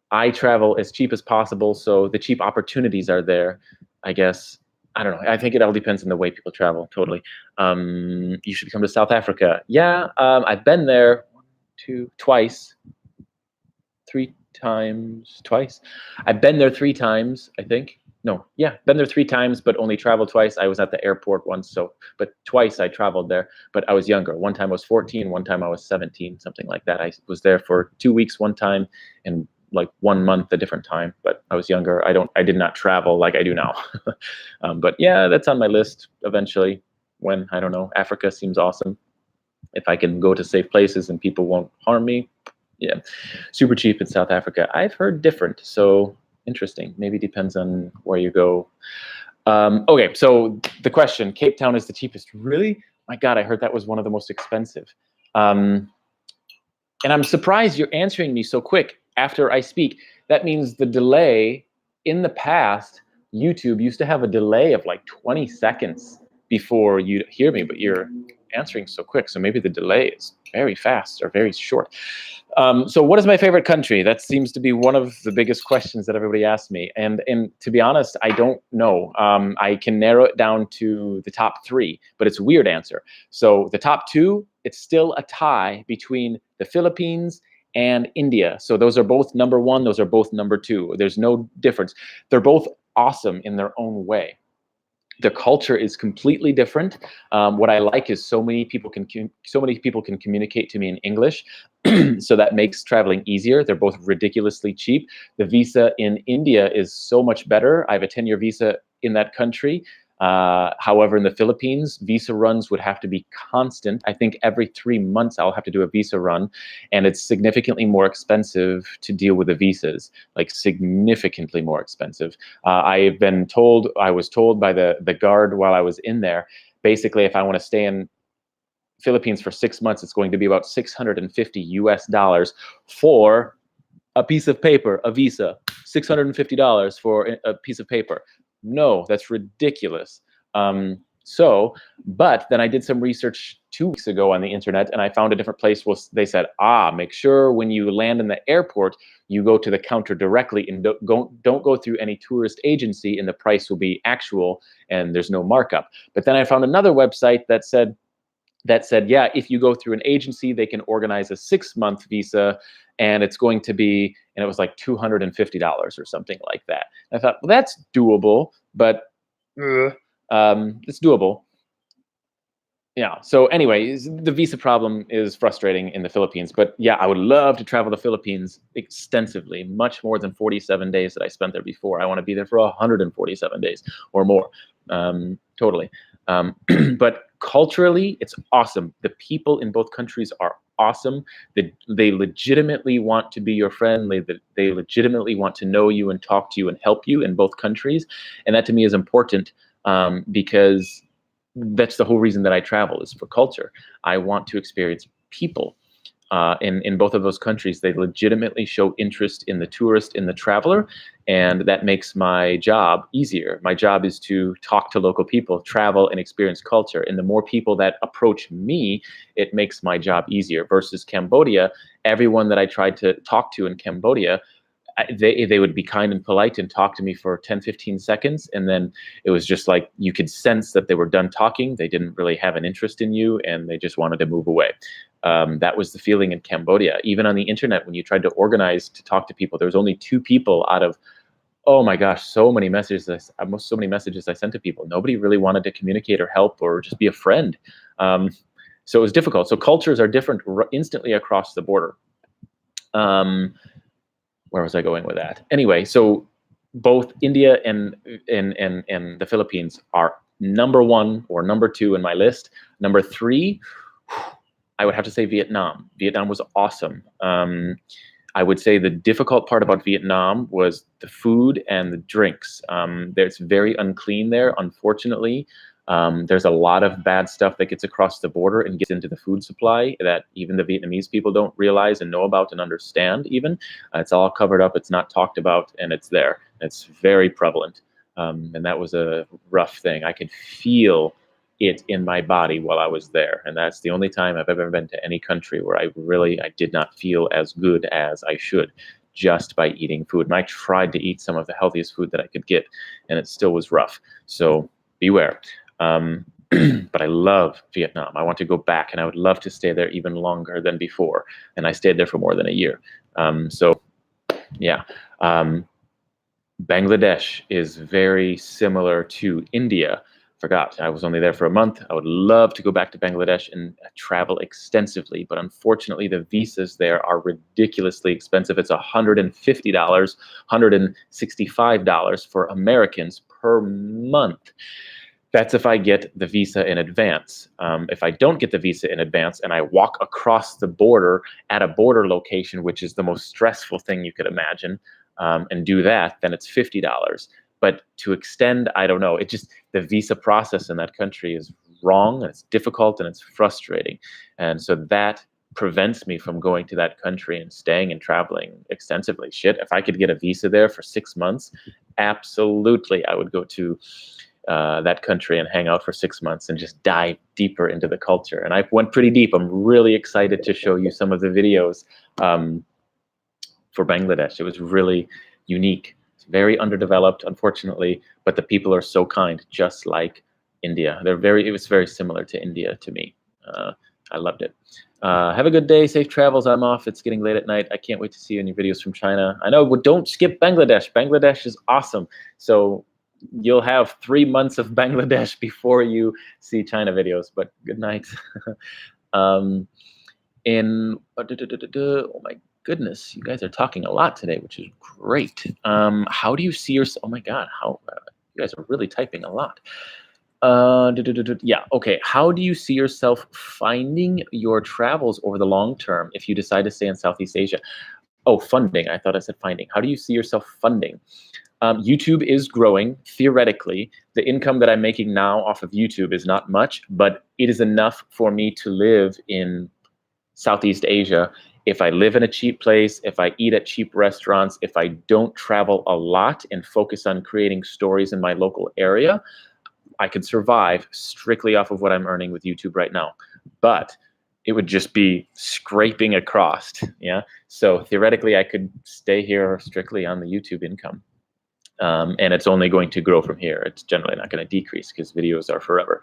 [SPEAKER 1] I travel as cheap as possible, so the cheap opportunities are there, I guess. I don't know. I think it all depends on the way people travel, totally. You should come to South Africa. Yeah, I've been there twice. I've been there 3 times, I think. No, yeah, been there 3 times, but only traveled twice. I was at the airport once, but twice I traveled there, but I was younger. One time I was 14, one time I was 17, something like that. I was there for 2 weeks one time and like 1 month a different time, but I was younger. I did not travel like I do now. But yeah, that's on my list eventually. When, I don't know. Africa seems awesome. If I can go to safe places and people won't harm me, yeah. Super cheap in South Africa. I've heard different, so interesting. Maybe depends on where you go. Okay, so the question, Cape Town is the cheapest. Really? My God, I heard that was one of the most expensive. And I'm surprised you're answering me so quick after I speak. That means the delay in the past, YouTube used to have a delay of like 20 seconds before you hear me, but you're answering so quick. So maybe the delay is very fast or very short. So what is my favorite country? That seems to be one of the biggest questions that everybody asks me. And to be honest, I don't know. I can narrow it down to the top 3, but it's a weird answer. So the top 2, it's still a tie between the Philippines and India. So those are both number 1. Those are both number 2. There's no difference. They're both awesome in their own way. The culture is completely different. What I like is so many people can communicate to me in English, so that makes traveling easier. They're both ridiculously cheap. The visa in India is so much better. I have a 10-year visa in that country. However, in the Philippines, visa runs would have to be constant. I think every 3 months I'll have to do a visa run, and it's significantly more expensive to deal with the visas, like significantly more expensive. I was told by the guard while I was in there, basically, if I want to stay in Philippines for 6 months, it's going to be about $650 US for a piece of paper, a visa, $650 for a piece of paper. No, that's ridiculous. But then I did some research 2 weeks ago on the internet, and I found a different place where they said, make sure when you land in the airport, you go to the counter directly and don't go through any tourist agency, and the price will be actual and there's no markup. But then I found another website that said, yeah, if you go through an agency, they can organize a 6-month visa, and it's going to be, and it was like $250 or something like that. And I thought, well, that's doable, but it's doable. Yeah. So anyway, the visa problem is frustrating in the Philippines. But yeah, I would love to travel the Philippines extensively, much more than 47 days that I spent there before. I want to be there for 147 days or more. Totally. But culturally, it's awesome. The people in both countries are awesome. They legitimately want to be your friend. They legitimately want to know you and talk to you and help you in both countries. And that to me is important, because that's the whole reason that I travel, is for culture. I want to experience people. In both of those countries, they legitimately show interest in the tourist, in the traveler, and that makes my job easier. My job is to talk to local people, travel, and experience culture. And the more people that approach me, it makes my job easier. Versus Cambodia, everyone that I tried to talk to in Cambodia, they would be kind and polite and talk to me for 10, 15 seconds. And then it was just like, you could sense that they were done talking. They didn't really have an interest in you, and they just wanted to move away. That was the feeling in Cambodia. Even on the internet, when you tried to organize to talk to people, there was only 2 people out of, oh my gosh, so many messages I sent to people. Nobody really wanted to communicate or help or just be a friend. So it was difficult. So cultures are different instantly across the border. Where was I going with that? Anyway, so both India and the Philippines are number 1 or number 2 in my list. Number 3, I would have to say Vietnam. Vietnam was awesome. I would say the difficult part about Vietnam was the food and the drinks. It's very unclean there, unfortunately. There's a lot of bad stuff that gets across the border and gets into the food supply that even the Vietnamese people don't realize and know about and understand even. It's all covered up, it's not talked about, and it's there. It's very prevalent. And that was a rough thing. I could feel it in my body while I was there. And that's the only time I've ever been to any country where I did not feel as good as I should just by eating food. And I tried to eat some of the healthiest food that I could get, and it still was rough. So beware. But I love Vietnam. I want to go back, and I would love to stay there even longer than before. And I stayed there for more than a year. So yeah. Bangladesh is very similar to India. Forgot, I was only there for a month. I would love to go back to Bangladesh and travel extensively, but unfortunately the visas there are ridiculously expensive. It's $150, $165 for Americans per month. That's if I get the visa in advance. If I don't get the visa in advance and I walk across the border at a border location, which is the most stressful thing you could imagine, and do that, then it's $50. But to extend, I don't know. The visa process in that country is wrong, and it's difficult, and it's frustrating. And so that prevents me from going to that country and staying and traveling extensively. Shit, if I could get a visa there for 6 months, absolutely, I would go to that country and hang out for 6 months and just dive deeper into the culture. And I went pretty deep. I'm really excited to show you some of the videos for Bangladesh. It was really unique. Very underdeveloped, unfortunately, but the people are so kind, just like India. It was very similar to India to me. I loved it. Have a good day. Safe travels. I'm off. It's getting late at night. I can't wait to see you in your videos from China. I know, but don't skip Bangladesh. Bangladesh is awesome. So you'll have 3 months of Bangladesh before you see China videos, but good night. Oh my goodness, you guys are talking a lot today, which is great. How do you see yourself? Oh my God, you guys are really typing a lot. Yeah, okay. How do you see yourself finding your travels over the long term if you decide to stay in Southeast Asia? Oh, funding. I thought I said finding. How do you see yourself funding? YouTube is growing. Theoretically, the income that I'm making now off of YouTube is not much, but it is enough for me to live in Southeast Asia if I live in a cheap place, if I eat at cheap restaurants, if I don't travel a lot and focus on creating stories in my local area, I could survive strictly off of what I'm earning with YouTube right now. But it would just be scraping across, yeah? So theoretically, I could stay here strictly on the YouTube income. And it's only going to grow from here. It's generally not going to decrease because videos are forever.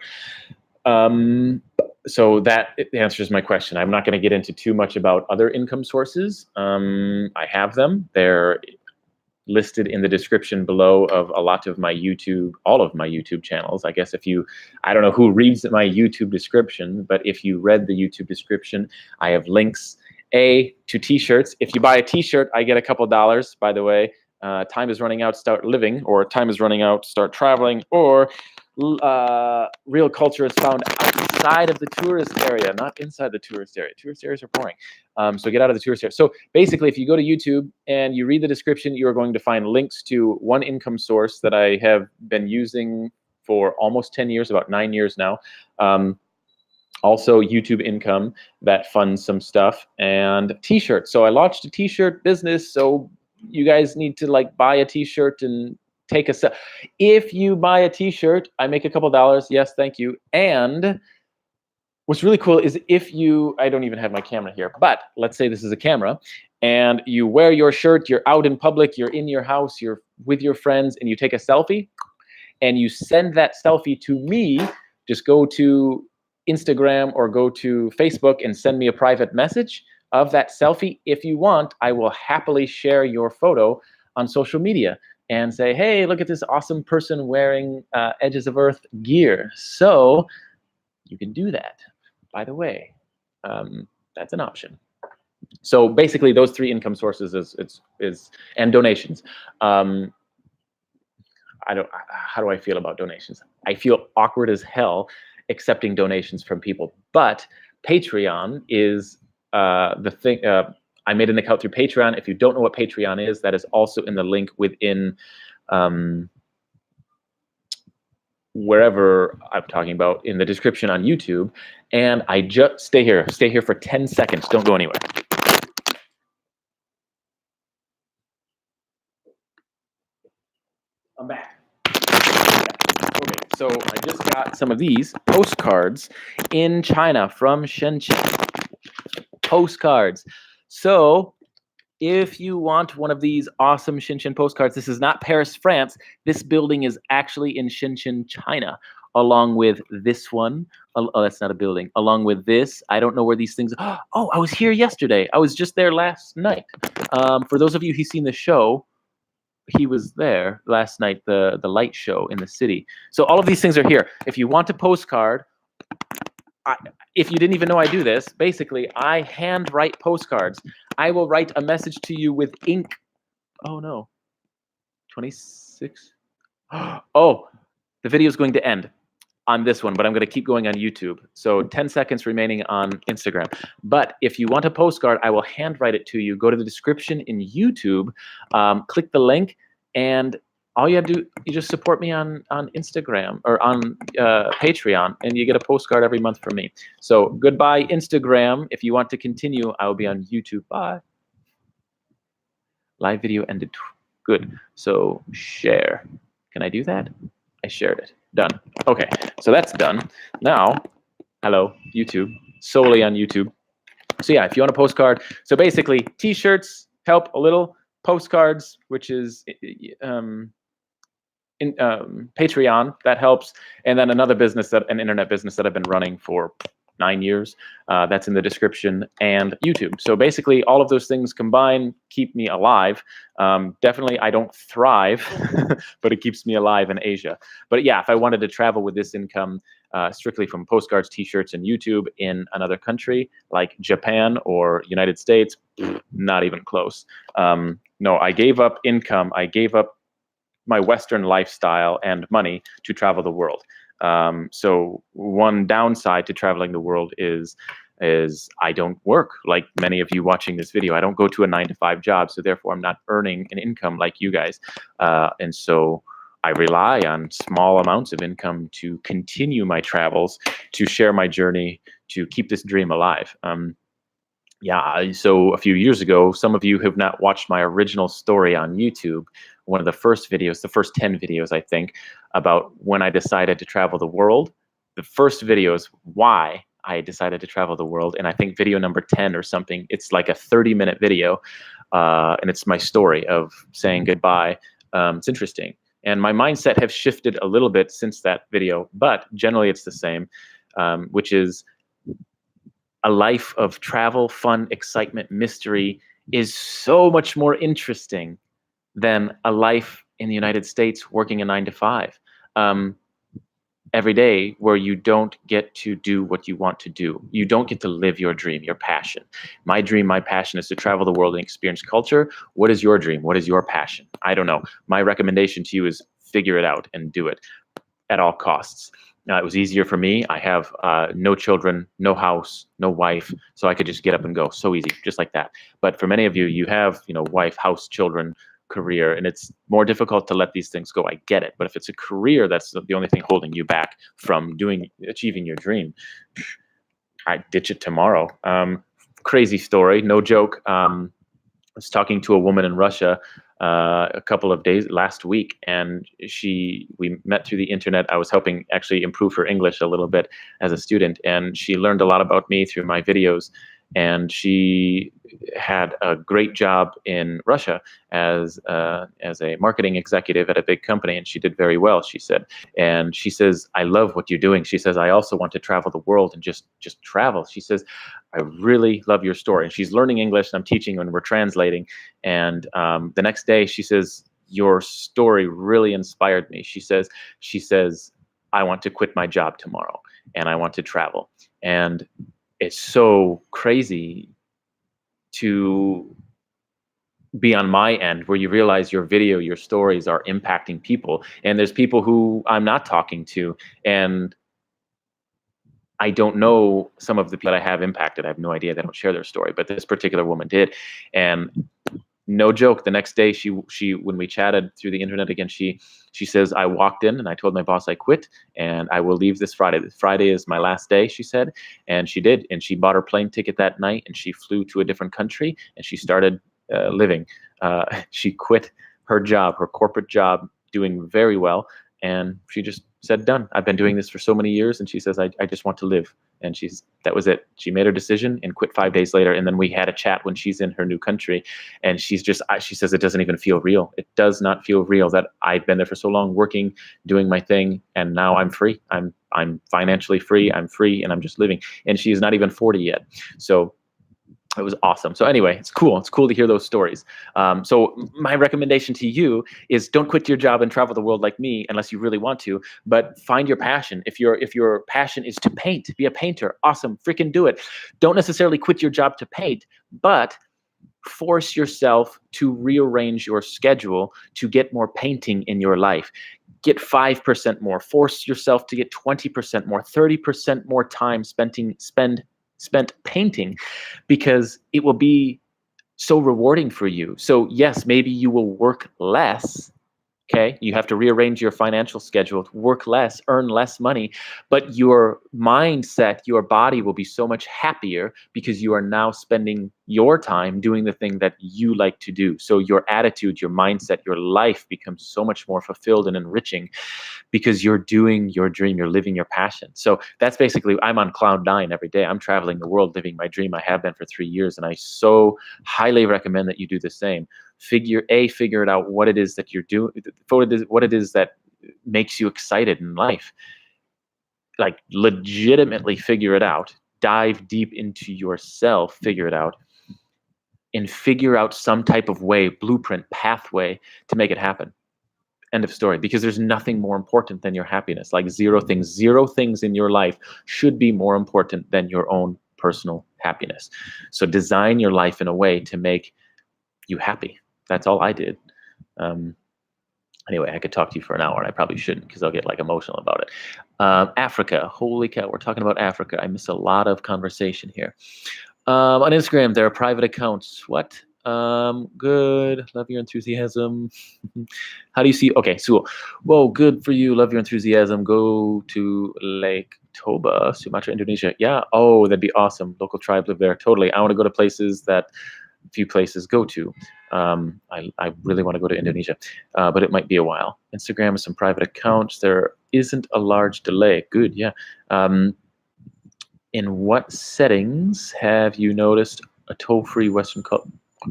[SPEAKER 1] So that answers my question. I'm not going to get into too much about other income sources. I have them. They're listed in the description below of a lot of my YouTube, all of my YouTube channels. I guess if you, I don't know who reads my YouTube description, but if you read the YouTube description, I have links, to t-shirts. If you buy a t-shirt, I get a couple dollars, by the way. Time is running out, start living, or time is running out, start traveling, or real culture is found outside of the tourist area, not inside the tourist area. Tourist areas are boring. So get out of the tourist area. So basically, if you go to YouTube and you read the description, you are going to find links to one income source that I have been using for almost 10 years, about 9 years now. Also YouTube income that funds some stuff, and t-shirts. So I launched a t-shirt business. So you guys need to like buy a t-shirt and take a set. If you buy a t-shirt, I make a couple dollars. Yes, thank you. And what's really cool is if you, I don't even have my camera here, but let's say this is a camera and you wear your shirt, you're out in public, you're in your house, you're with your friends, and you take a selfie and you send that selfie to me. Just go to Instagram or go to Facebook and send me a private message of that selfie. If you want, I will happily share your photo on social media and say, hey, look at this awesome person wearing Edges of Earth gear. So you can do that, by the way. That's an option. So basically those three income sources is and donations. How do I feel about donations? I feel awkward as hell accepting donations from people, but Patreon is the thing. I made an account through Patreon. If you don't know what Patreon is, that is also in the link within wherever I'm talking about in the description on YouTube. And I just stay here for 10 seconds. Don't go anywhere. I'm back. Okay, so I just got some of these postcards in China from ShenZhen. Postcards. So if you want one of these awesome ShenZhen postcards, this is not Paris, France. This building is actually in ShenZhen, China, along with this one. Oh, that's not a building. Along with this, I don't know where these things are. Oh, I was here yesterday. I was just there last night. For those of you who've seen the show, he was there last night, the light show in the city. So all of these things are here. If you want a postcard, if you didn't even know I do this, basically I handwrite postcards. I will write a message to you with ink. Oh no, 26. Oh, the video is going to end on this one, but I'm going to keep going on YouTube. So 10 seconds remaining on Instagram. But if you want a postcard, I will handwrite it to you. Go to the description in YouTube, click the link, and all you have to do, you just support me on Instagram or on Patreon, and you get a postcard every month from me. So goodbye, Instagram. If you want to continue, I will be on YouTube. Bye. Live video ended. Good. So share. Can I do that? I shared it. Done. Okay, so that's done. Now, hello, YouTube, solely on YouTube. So yeah, if you want a postcard, so basically t-shirts help a little, postcards, which is Patreon, that helps, and then another business, an internet business that I've been running for 9 years, that's in the description, and YouTube. So basically all of those things combined keep me alive. Definitely I don't thrive, but it keeps me alive in Asia. But yeah, if I wanted to travel with this income strictly from postcards, t-shirts, and YouTube in another country like Japan or United States, not even close. No, I gave up income. I gave up my Western lifestyle and money to travel the world. So one downside to traveling the world is I don't work like many of you watching this video. I don't go to a 9-to-5 job, so therefore I'm not earning an income like you guys. And so I rely on small amounts of income to continue my travels, to share my journey, to keep this dream alive. Yeah, so a few years ago, some of you have not watched my original story on YouTube, one of the first videos, the first 10 videos, I think, about when I decided to travel the world. The first video is why I decided to travel the world. And I think video number 10 or something, it's like a 30-minute video. And it's my story of saying goodbye. It's interesting. And my mindset has shifted a little bit since that video, but generally it's the same, which is a life of travel, fun, excitement, mystery is so much more interesting than a life in the United States working a 9 to 5 every day, where you don't get to do what you want to do. You don't get to live your dream, your passion. My dream, my passion is to travel the world and experience culture. What is your dream? What is your passion? I don't know. My recommendation to you is figure it out and do it at all costs. It was easier for me. I have no children, no house, no wife, so I could just get up and go. So easy, just like that. But for many of you, you have, wife, house, children, career, and it's more difficult to let these things go. I get it. But if it's a career that's the only thing holding you back from achieving your dream, I'd ditch it tomorrow. Crazy story, no joke. I was talking to a woman in Russia a couple of days last week, and we met through the internet. I was helping actually improve her English a little bit as a student, and she learned a lot about me through my videos. And she had a great job in Russia as a marketing executive at a big company, and she did very well, she said. And she says, "I love what you're doing." She says, "I also want to travel the world and just travel." She says, "I really love your story." And she's learning English, and I'm teaching when we're translating. And the next day, she says, "Your story really inspired me." She says, "I want to quit my job tomorrow, and I want to travel." And it's so crazy to be on my end, where you realize your video, your stories are impacting people. And there's people who I'm not talking to, and I don't know some of the people that I have impacted. I have no idea. They don't share their story, but this particular woman did. And no joke, the next day, she when we chatted through the internet again, she says, "I walked in and I told my boss I quit, and I will leave this Friday. This Friday is my last day," she said. And she did. And she bought her plane ticket that night, and she flew to a different country, and she started living. She quit her job, her corporate job, doing very well. And she just said, "Done. I've been doing this for so many years." And she says, I just want to live. And that was it. She made her decision and quit 5 days later. And then we had a chat when she's in her new country. And she says, "It doesn't even feel real. It does not feel real that I've been there for so long, working, doing my thing. And now I'm free. I'm financially free. I'm free, and I'm just living." And she is not even 40 yet. So it was awesome. So anyway, it's cool. It's cool to hear those stories. So my recommendation to you is, don't quit your job and travel the world like me unless you really want to, but find your passion. If your passion is to paint, be a painter. Awesome. Freaking do it. Don't necessarily quit your job to paint, but force yourself to rearrange your schedule to get more painting in your life. Get 5% more. Force yourself to get 20% more, 30% more time spent painting, because it will be so rewarding for you. So yes, maybe you will work less. Okay, you have to rearrange your financial schedule, work less, earn less money, but your mindset, your body will be so much happier because you are now spending your time doing the thing that you like to do. So your attitude, your mindset, your life becomes so much more fulfilled and enriching because you're doing your dream, you're living your passion. So that's basically, I'm on cloud nine every day. I'm traveling the world, living my dream. I have been for 3 years, and I so highly recommend that you do the same. Figure it out what it is that you're doing, what it is that makes you excited in life. Like, legitimately figure it out. Dive deep into yourself, figure it out, and figure out some type of way, blueprint, pathway to make it happen. End of story. Because there's nothing more important than your happiness. Like zero things in your life should be more important than your own personal happiness. So design your life in a way to make you happy. That's all I did. Anyway, I could talk to you for an hour, and I probably shouldn't, because I'll get like emotional about it. Africa, holy cow, we're talking about Africa. I miss a lot of conversation here. On Instagram, there are private accounts. What? Good. Love your enthusiasm. How do you see? Okay, so, whoa, good for you. Love your enthusiasm. Go to Lake Toba, Sumatra, Indonesia. Yeah. Oh, that'd be awesome. Local tribe live there. Totally. I want to go to places that few places go to. I really want to go to Indonesia, but it might be a while. Instagram has some private accounts. There isn't a large delay. Good. Yeah. In what settings have you noticed a toll-free Western culture?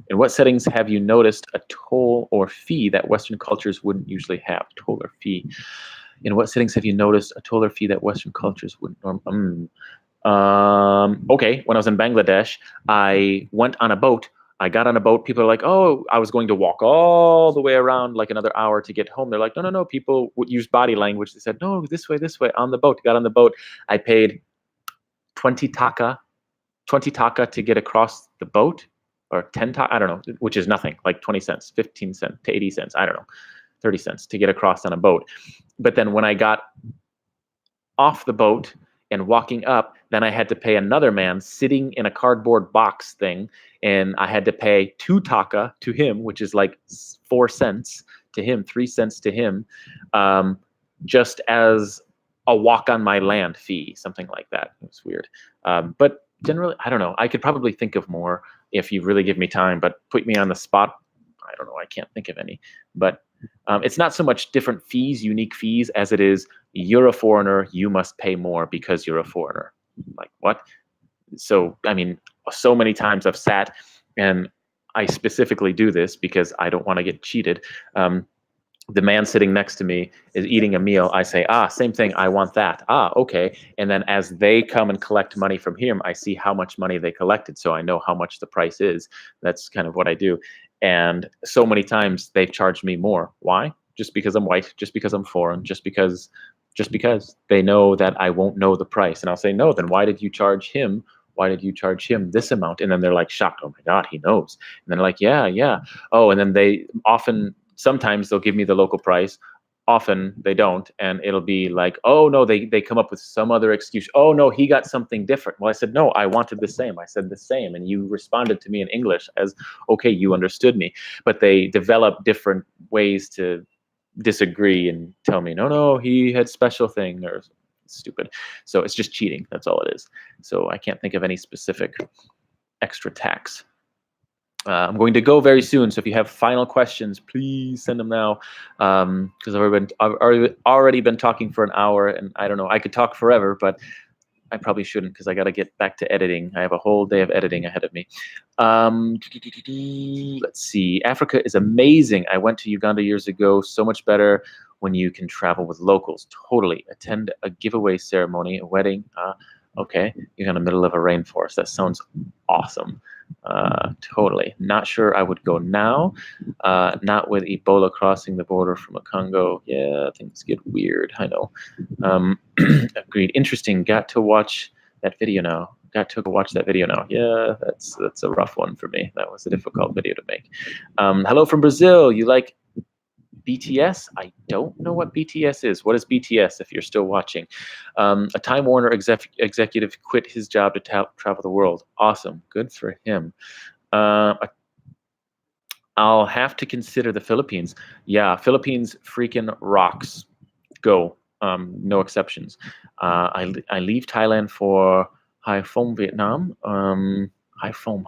[SPEAKER 1] In what settings have you noticed a toll or fee that Western cultures wouldn't usually have? Toll or fee. In what settings have you noticed a toll or fee that Western cultures wouldn't normally? Okay, when I was in Bangladesh, I went on a boat. I got on a boat. People are like, oh, I was going to walk all the way around like another hour to get home. They're like, no, no, no. People would use body language. They said, no, this way, on the boat. Got on the boat. I paid 20 taka to get across the boat, or 10 taka, I don't know, which is nothing, like 20 cents, 15 cents to 80 cents, I don't know, 30 cents to get across on a boat. But then when I got off the boat and walking up, then I had to pay another man sitting in a cardboard box thing, and I had to pay 2 taka to him, which is like 4 cents to him, 3 cents to him, just as a walk on my land fee, something like that. It was weird. But generally, I don't know. I could probably think of more if you really give me time, but put me on the spot. I don't know. I can't think of any. But it's not so much different fees, unique fees, as it is you're a foreigner, you must pay more because you're a foreigner. Like what? So, I mean, so many times I've sat, and I specifically do this because I don't want to get cheated. The man sitting next to me is eating a meal. I say, same thing. I want that. Okay. And then as they come and collect money from him, I see how much money they collected. So I know how much the price is. That's kind of what I do. And so many times they've charged me more. Why? Just because I'm white, just because I'm foreign, just because they know that I won't know the price. And I'll say, no, then why did you charge him? Why did you charge him this amount? And then they're like shocked. Oh my God, he knows. And then they're like, yeah. Oh, and then they sometimes they'll give me the local price. Often they don't. And it'll be like, oh no, they come up with some other excuse. Oh no, he got something different. Well, I said, no, I wanted the same. I said the same. And you responded to me in English as, okay, you understood me. But they develop different ways to disagree and tell me, no, he had special thing, or stupid. So it's just cheating. That's all it is. So I can't think of any specific extra tax. I'm going to go very soon, so if you have final questions, please send them now, because I've already been talking for an hour, and I don't know, I could talk forever, but I probably shouldn't because I got to get back to editing. I have a whole day of editing ahead of me. Let's see. Africa is amazing. I went to Uganda years ago. So much better when you can travel with locals. Totally. Attend a giveaway ceremony, a wedding. Okay, you're in the middle of a rainforest. That sounds awesome. Totally. Not sure I would go now. Not with Ebola crossing the border from a Congo. Yeah, things get weird. I know. Agreed. Interesting. Got to watch that video now. Yeah, that's a rough one for me. That was a difficult video to make. Hello from Brazil. You like BTS? I don't know what BTS is. What is BTS if you're still watching? A Time Warner executive quit his job to travel the world. Awesome. Good for him. I'll have to consider the Philippines. Yeah, Philippines freaking rocks. Go. No exceptions. I leave Thailand for Hai Phong, Vietnam. Hai Phong.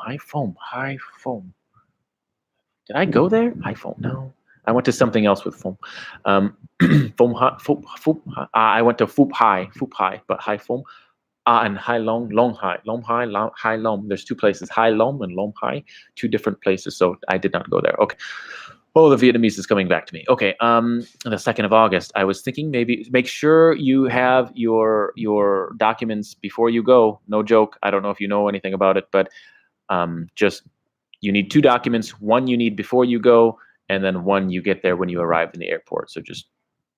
[SPEAKER 1] Did I go there? Hai Phong? No. I went to something else with Phong. I went to Phup Hai, but Hai Phong. And Hai Long Hai. There's 2 places, Hai Long and Long Hai, 2 different places. So I did not go there. Okay. Oh, the Vietnamese is coming back to me. Okay. The 2nd of August. I was thinking maybe make sure you have your documents before you go. No joke. I don't know if you know anything about it, but just you need 2 documents. One you need before you go, and then one you get there when you arrive in the airport. So just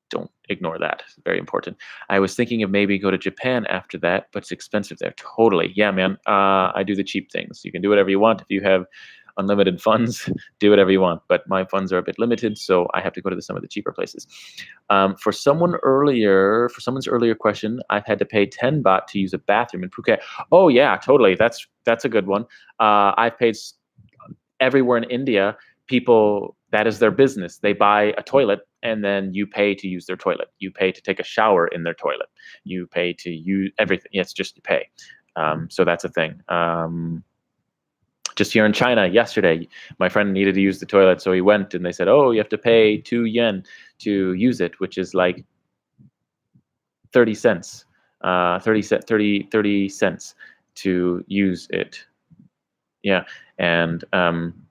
[SPEAKER 1] don't ignore that. It's very important. I was thinking of maybe go to Japan after that, but it's expensive there. Totally. Yeah, man. I do the cheap things. You can do whatever you want. If you have unlimited funds, do whatever you want. But my funds are a bit limited, so I have to go to some of the cheaper places. For someone's earlier question, I've had to pay 10 baht to use a bathroom in Phuket. Oh yeah, totally. That's a good one. I've paid everywhere in India. People, that is their business. They buy a toilet and then you pay to use their toilet. You pay to take a shower in their toilet. You pay to use everything. It's just you pay. So that's a thing. Just here in China yesterday, my friend needed to use the toilet, so he went, and they said, oh, you have to pay 2 yen to use it, which is like 30 cents, 30 cents to use it. Yeah, and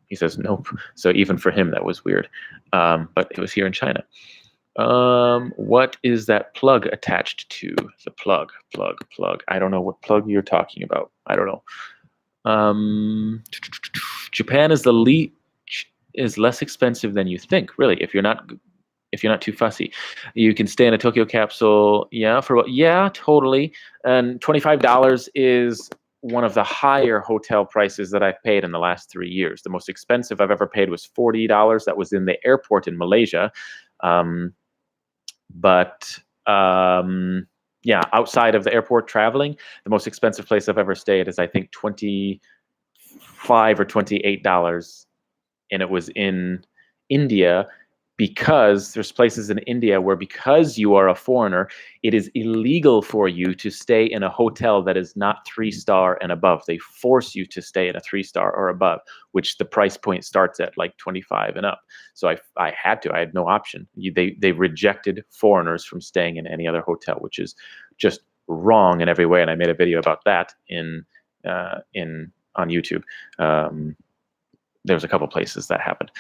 [SPEAKER 1] he says, nope. So even for him, that was weird. But it was here in China. What is that plug attached to? The plug. I don't know what plug you're talking about. I don't know. Japan is is less expensive than you think. Really, if you're not too fussy, you can stay in a Tokyo capsule. Yeah, yeah, totally. And $25 is one of the higher hotel prices that I've paid in the last 3 years. The most expensive I've ever paid was $40. That was in the airport in Malaysia. Yeah, outside of the airport traveling, the most expensive place I've ever stayed is, I think, $25 or $28, and it was in India, because there's places in India where, because you are a foreigner, it is illegal for you to stay in a hotel that is not 3-star and above. They force you to stay in a 3-star or above, which the price point starts at like 25 and up. So I had to. I had no option. They rejected foreigners from staying in any other hotel, which is just wrong in every way. And I made a video about that on YouTube. There's a couple places that happened.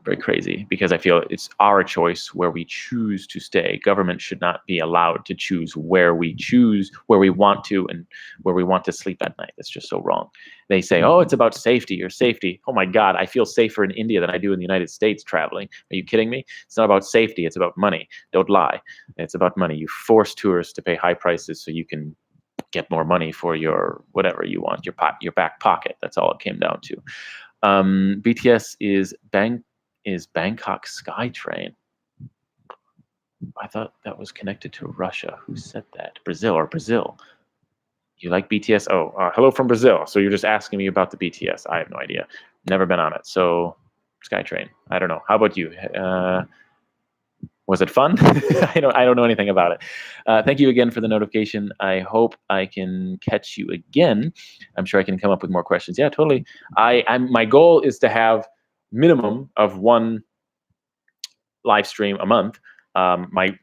[SPEAKER 1] Very crazy, because I feel it's our choice where we choose to stay. Government should not be allowed to choose where we want to, and where we want to sleep at night. That's just so wrong. They say, oh, it's about safety or safety. Oh my God, I feel safer in India than I do in the United States traveling. Are you kidding me? It's not about safety. It's about money. Don't lie. It's about money. You force tourists to pay high prices so you can get more money for your whatever you want, your back pocket. That's all it came down to. BTS is Bangkok SkyTrain. I thought that was connected to Russia. Who said that? Brazil. You like BTS? Oh, hello from Brazil. So you're just asking me about the BTS. I have no idea. Never been on it. So SkyTrain. I don't know. How about you? Was it fun? I don't know anything about it. Thank you again for the notification. I hope I can catch you again. I'm sure I can come up with more questions. Yeah, totally. My goal is to have minimum of 1 live stream a month. My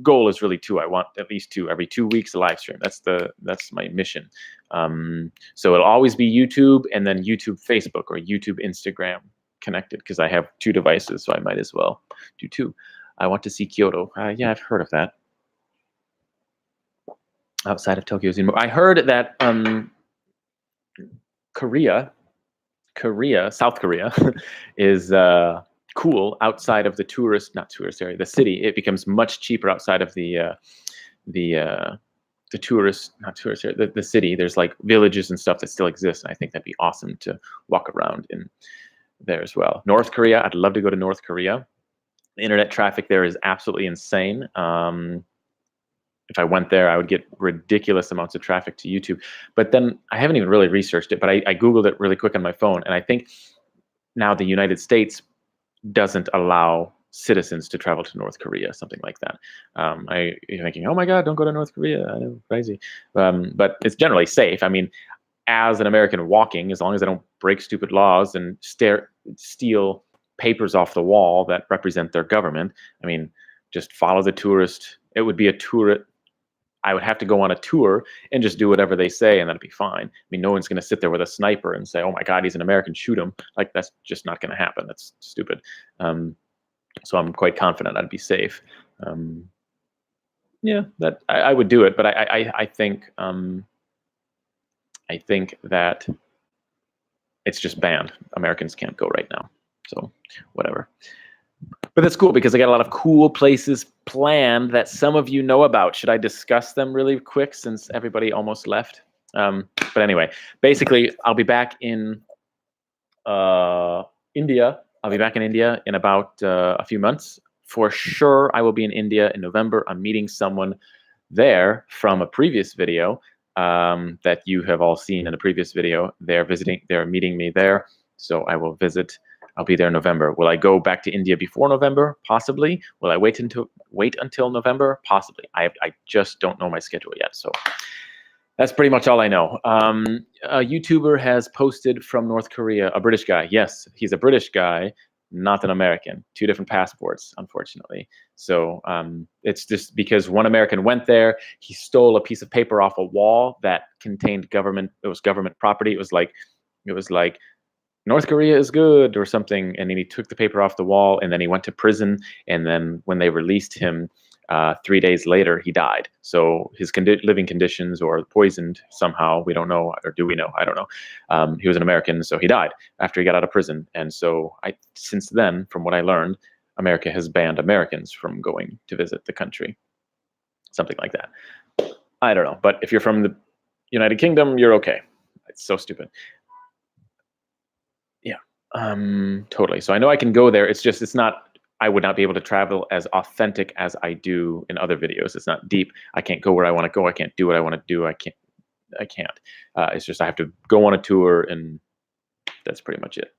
[SPEAKER 1] goal is really 2. I want at least 2 every 2 weeks, a live stream. That's my mission. So it'll always be YouTube, and then YouTube Facebook, or YouTube Instagram connected, because I have 2 devices, so I might as well do 2. I want to see Kyoto. Yeah, I've heard of that. Outside of Tokyo. I heard that South Korea, is cool outside of the the city. It becomes much cheaper outside of the city. There's like villages and stuff that still exist, and I think that'd be awesome to walk around in there as well. North Korea, I'd love to go to North Korea. The internet traffic there is absolutely insane. If I went there, I would get ridiculous amounts of traffic to YouTube. But then I haven't even really researched it, but I Googled it really quick on my phone. And I think now the United States doesn't allow citizens to travel to North Korea, something like that. You're thinking, oh my God, don't go to North Korea. I know, crazy. But it's generally safe. I mean, as an American walking, as long as I don't break stupid laws and steal papers off the wall that represent their government, I mean, just follow the tourist. It would be a tour. I would have to go on a tour and just do whatever they say, and that'd be fine. I mean, no one's going to sit there with a sniper and say, oh my God, he's an American, shoot him. Like, that's just not going to happen. That's stupid. So I'm quite confident I'd be safe. Yeah, that I would do it, but I think that it's just banned. Americans can't go right now. So whatever. But that's cool, because I got a lot of cool places planned that some of you know about. Should I discuss them really quick, since everybody almost left? But anyway, basically, I'll be back in India. I'll be back in India in about a few months. For sure, I will be in India in November. I'm meeting someone there from a previous video that you have all seen in a previous video. They're meeting me there. So I will visit I'll be there in November. Will I go back to India before November? Possibly. Will I wait until November? Possibly. I just don't know my schedule yet. So that's pretty much all I know. A YouTuber has posted from North Korea, a British guy. Yes, he's a British guy, not an American. 2 different passports, unfortunately. So it's just because one American went there, he stole a piece of paper off a wall that contained government. It was government property. It was like North Korea is good or something, and then he took the paper off the wall, and then he went to prison, and then when they released him 3 days later, he died. So his living conditions, or poisoned somehow, we don't know, or do we know? I don't know. He was an American, so he died after he got out of prison. And so since then, from what I learned, America has banned Americans from going to visit the country. Something like that. I don't know. But if you're from the United Kingdom, you're okay. It's so stupid. Yeah, totally. So I know I can go there. It's just, I would not be able to travel as authentic as I do in other videos. It's not deep. I can't go where I want to go. I can't do what I want to do. I can't. It's just I have to go on a tour, and that's pretty much it.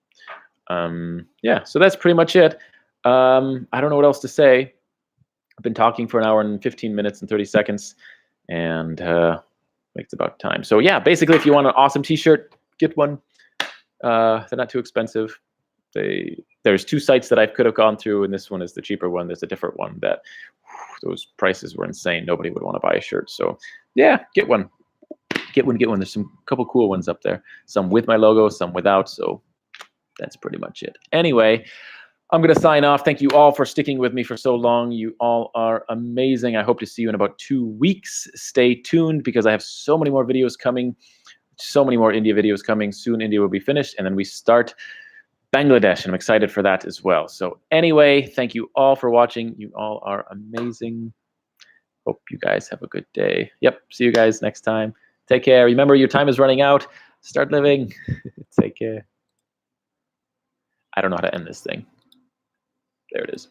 [SPEAKER 1] Yeah, so that's pretty much it. I don't know what else to say. I've been talking for 1 hour and 15 minutes and 30 seconds, and it's about time. So yeah, basically, if you want an awesome t-shirt, get one. They're not too expensive. There's 2 sites that I could have gone through, and this one is the cheaper one. There's a different one that those prices were insane. Nobody would want to buy a shirt. So yeah, get one. Get one. There's some couple cool ones up there. Some with my logo, some without. So that's pretty much it. Anyway, I'm going to sign off. Thank you all for sticking with me for so long. You all are amazing. I hope to see you in about 2 weeks. Stay tuned because I have so many more videos coming. So many more India videos coming. Soon India will be finished, and then we start Bangladesh, and I'm excited for that as well. So anyway, thank you all for watching. You all are amazing. Hope you guys have a good day. Yep, see you guys next time. Take care. Remember, your time is running out. Start living. Take care. I don't know how to end this thing. There it is.